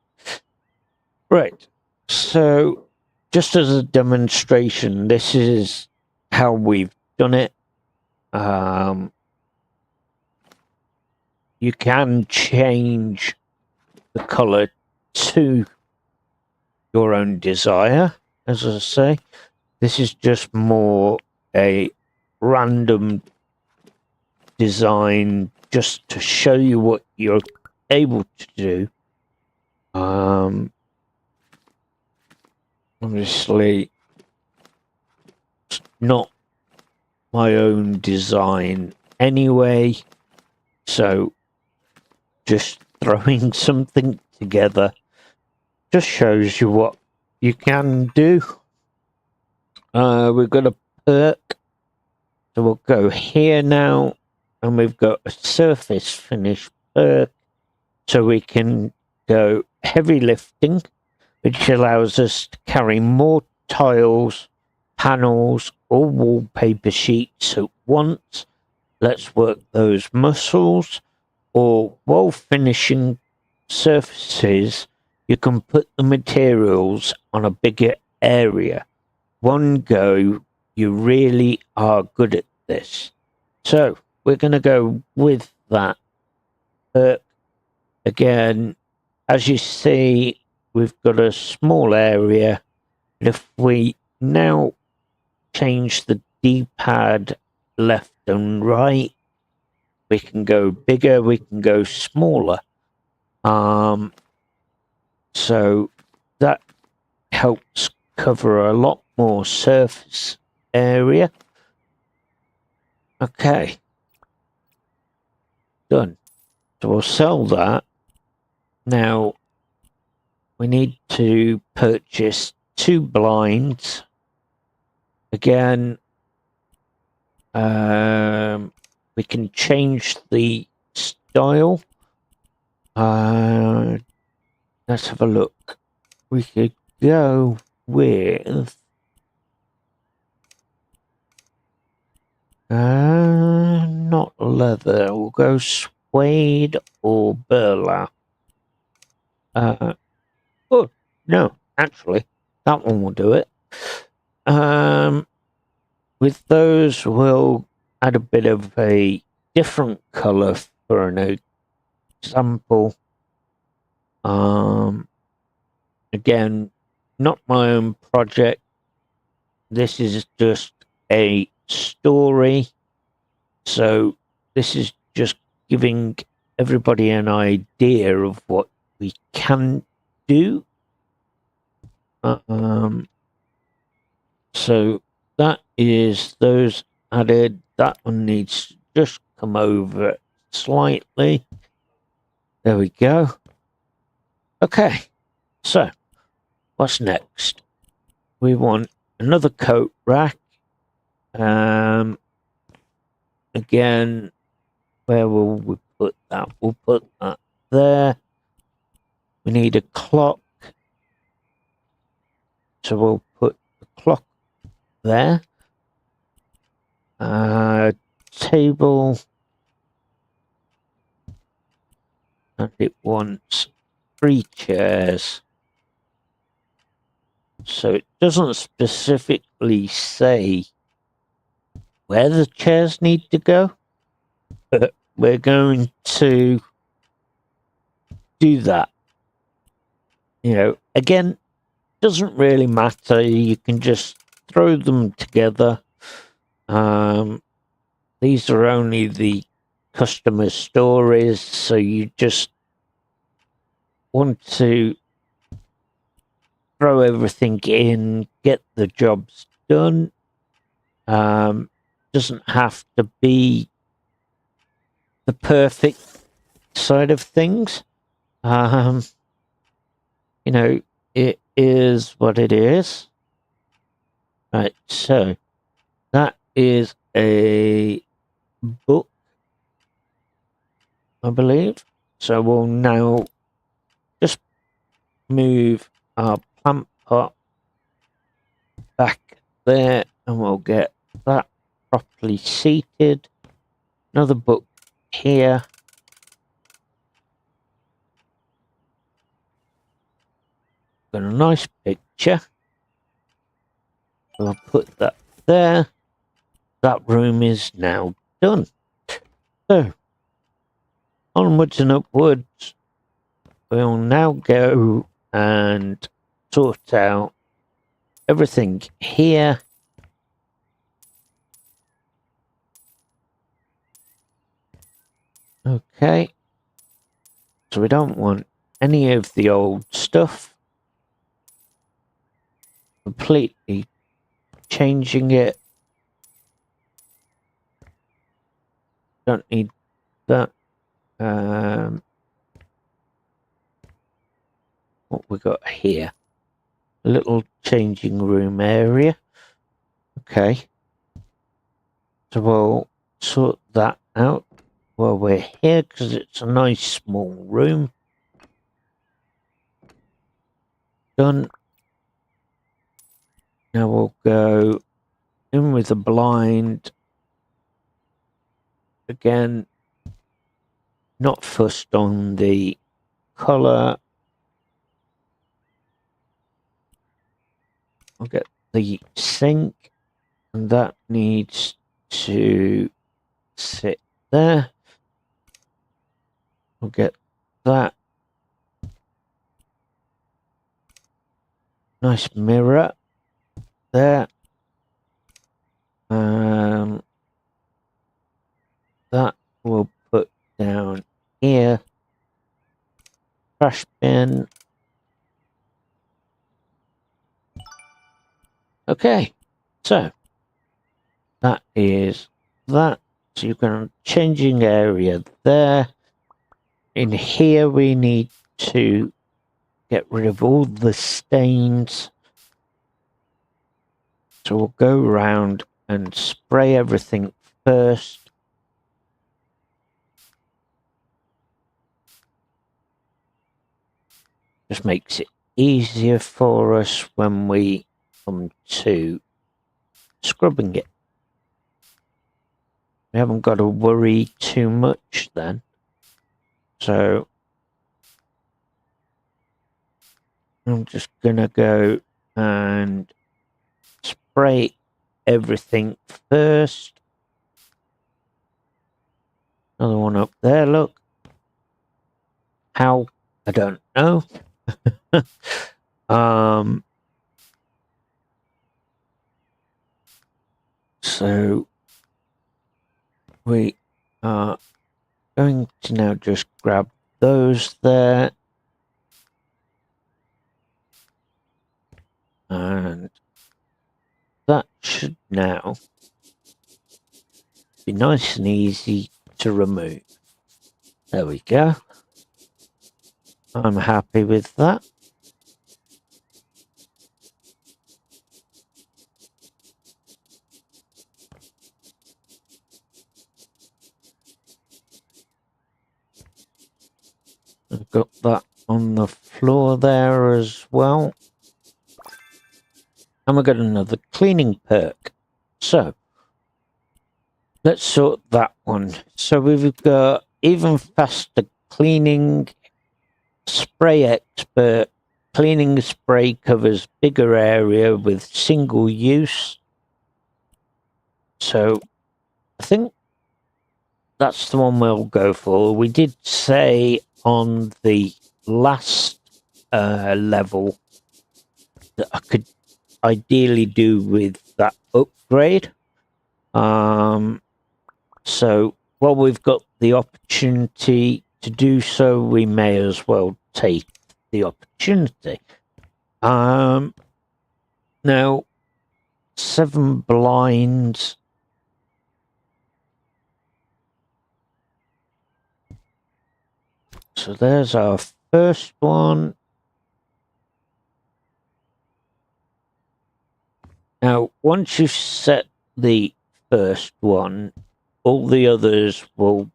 Right. So, just as a demonstration, this is how we've done it. You can change the color to your own desire. As I say, this is just more a random design just to show you what you're able to do. Obviously, it's not my own design anyway, so just throwing something together just shows you what you can do. We've got a perk, so we'll go here now, and we've got a surface finish perk, so we can go heavy lifting, which allows us to carry more tiles, panels, or wallpaper sheets at once. Let's work those muscles. Or while finishing surfaces, you can put the materials on a bigger area. One go, you really are good at this. So we're going to go with that perk. Again, as you see, we've got a small area. And if we now change the D-pad left and right, we can go bigger, we can go smaller. So that helps cover a lot more surface area. Okay. Done. So we'll sell that. Now, we need to purchase 2 blinds. Again, we can change the style. Let's have a look. We could go with not leather. We'll go suede or burlap. Oh no, actually, that one will do it. With those, we'll add a bit of a different color for an example. Again, not my own project. This is just a story. So this is just giving everybody an idea of what we can do. So that is those added. That one needs to just come over slightly. There we go. Okay, so what's next? We want another coat rack. Again, where will we put that? We'll put that there. We need a clock. So we'll put the clock there. Table. And it wants 3 chairs. So it doesn't specifically say where the chairs need to go, but we're going to do that. You know, again, doesn't really matter. You can just throw them together. These are only the customer stories, so you just want to throw everything in, get the jobs done. Doesn't have to be the perfect side of things. You know, it is what it is. Right, so that is a book, I believe. So we'll now just move our plant pot back there and we'll get that properly seated. Another book here. Got a nice picture. So I'll put that there. That room is now done. So, onwards and upwards, we'll now go and sort out everything here. Okay. So we don't want any of the old stuff. Completely changing it. Don't need that. What we got here? A little changing room area. Okay. So we'll sort that out while we're here because it's a nice small room. Done. Now we'll go in with the blind. Again, not fussed on the colour. I'll get the sink, and that needs to sit there. We'll get that. Nice mirror there. That we'll put down here. Trash bin. Okay, so that is that. So you've got a changing area there. In here we need to get rid of all the stains. So we'll go around and spray everything first. Just makes it easier for us when we come to scrubbing it. We haven't got to worry too much then. So I'm just gonna go and spray everything first. Another one up there, look. How? I don't know. So we are going to now just grab those there. And that should now be nice and easy to remove. There we go. I'm happy with that. I've got that on the floor there as well. And we've got another cleaning perk. So, let's sort that one. So we've got even faster cleaning, spray expert. Cleaning spray covers bigger area with single use. So, I think that's the one we'll go for. We did say on the last level that I could ideally do with that upgrade. So while we've got the opportunity to do so, we may as well take the opportunity. Now 7 blinds. So there's our first one. Now, once you've set the first one, all the others will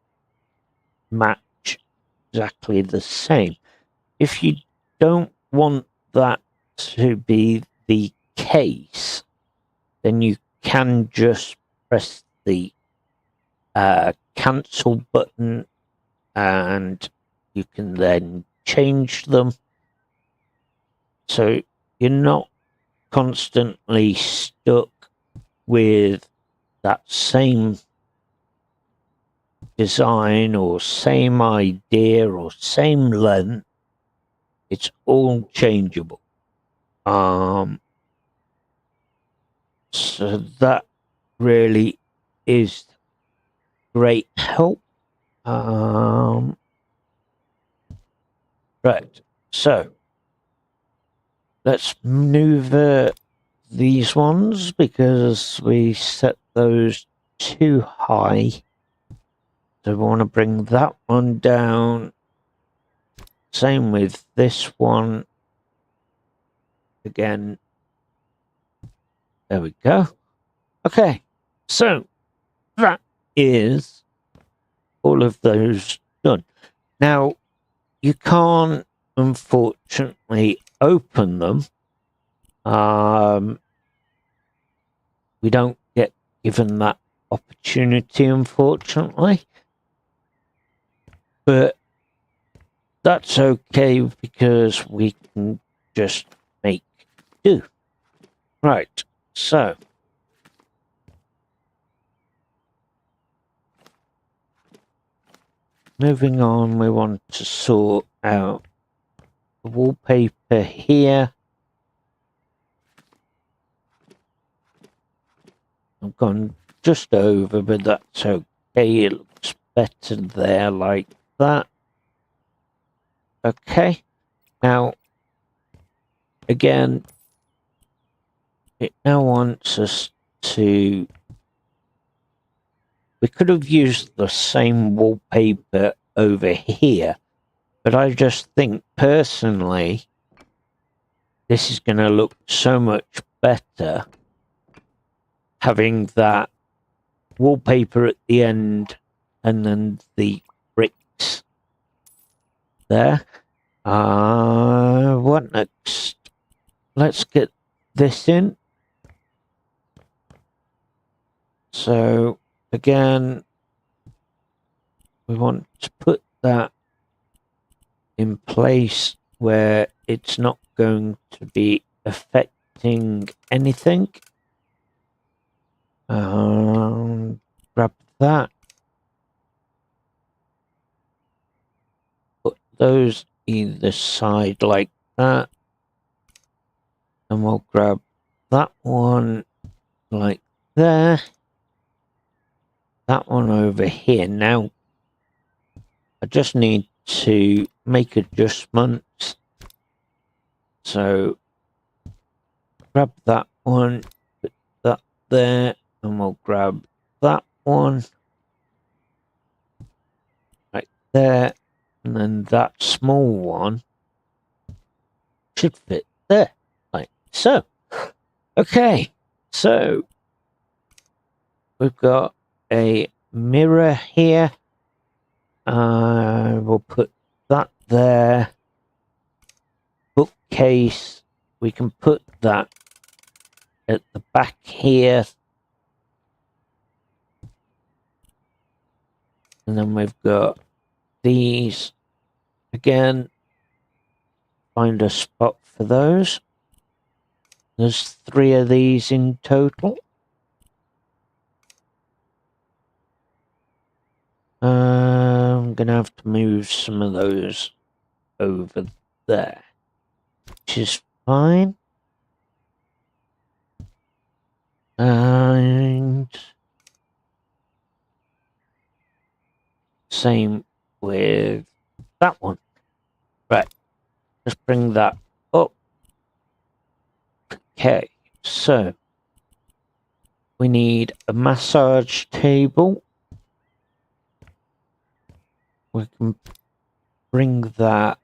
match exactly the same. If you don't want that to be the case, then you can just press the cancel button and you can then change them. So you're not constantly stuck with that same design or same idea or same length. It's all changeable. So that really is great help. Right, so let's maneuver these ones because we set those too high. So we want to bring that one down. Same with this one. Again. There we go. Okay, so that is all of those done. Now, you can't, unfortunately, open them. We don't get given that opportunity, unfortunately. But that's okay because we can just make do. Right, so moving on, we want to sort out the wallpaper here. I've gone just over, but that's okay. It looks better there like that. Okay. Now, again, it now wants us to... We could have used the same wallpaper over here, but I just think personally this is going to look so much better having that wallpaper at the end and then the bricks there. What next? Let's get this in. So again, we want to put that in place where it's not going to be affecting anything. Grab that. Put those either side like that. And we'll grab that one like there. That one over here. Now, I just need to make adjustments. So, grab that one, put that there, and we'll grab that one right there, and then that small one should fit there, like so. Okay, so we've got a mirror here. We'll put that there. Bookcase, we can put that at the back here. And then we've got these again. Find a spot for those. There's 3 of these in total. I'm gonna have to move some of those over there, which is fine. And same with that one. Right, let's bring that up. Okay, so we need a massage table. We can bring that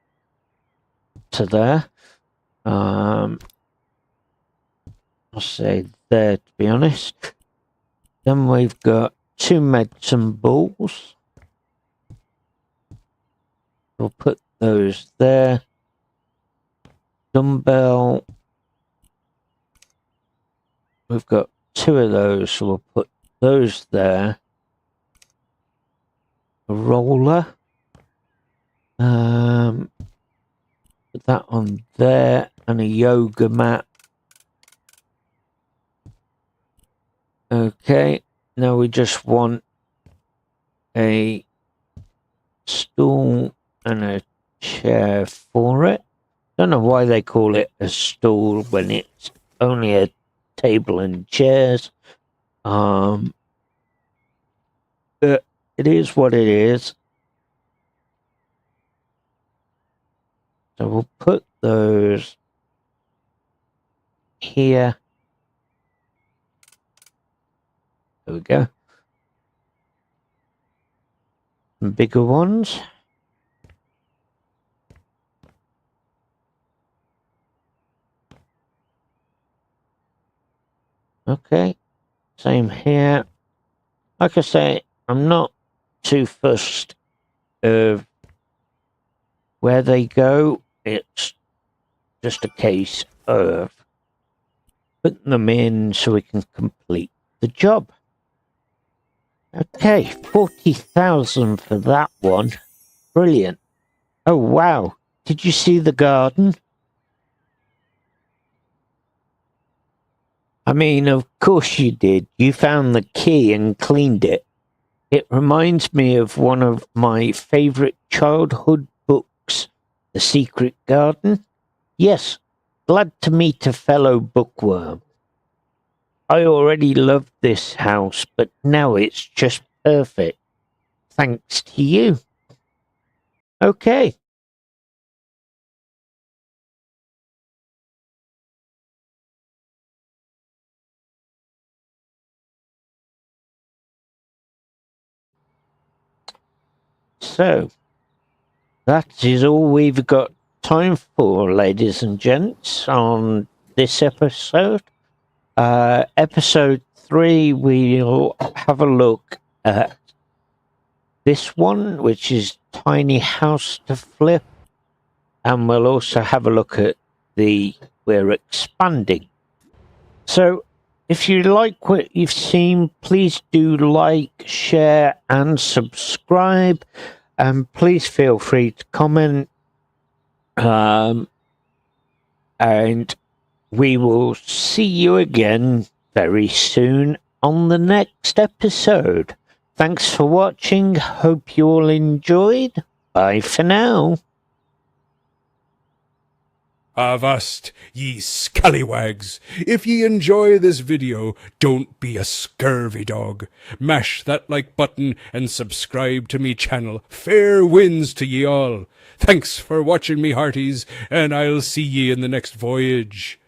to there. I'll say there, to be honest. Then we've got 2 medicine balls. We'll put those there. Dumbbell. We've got 2 of those, so we'll put those there. A roller. Put that on there, and a yoga mat. Okay, now we just want a stool and a chair for it. Don't know why they call it a stool when it's only a table and chairs. But it is what it is. So we'll put those here. There we go. Some bigger ones. Okay, same here. Like I say, I'm not too fussed of where they go. It's just a case of putting them in so we can complete the job. Okay, 40,000 for that one. Brilliant. Oh, wow. Did you see the garden? I mean, of course you did. You found the key and cleaned it. It reminds me of one of my favorite childhood books, The Secret Garden. Yes, glad to meet a fellow bookworm. I already loved this house, but now it's just perfect. Thanks to you. Okay. So, that is all we've got time for, ladies and gents, on this episode. Episode 3, we'll have a look at this one, which is Tiny House to Flip, and we'll also have a look at the We're Expanding. So, if you like what you've seen, please do like, share, and subscribe. And please feel free to comment. and we will see you again very soon on the next episode. Thanks for watching. Hope you all enjoyed. Bye for now. Avast, ye scallywags! If ye enjoy this video, don't be a scurvy dog. Mash that like button and subscribe to me channel. Fair winds to ye all. Thanks for watching me hearties, and I'll see ye in the next voyage.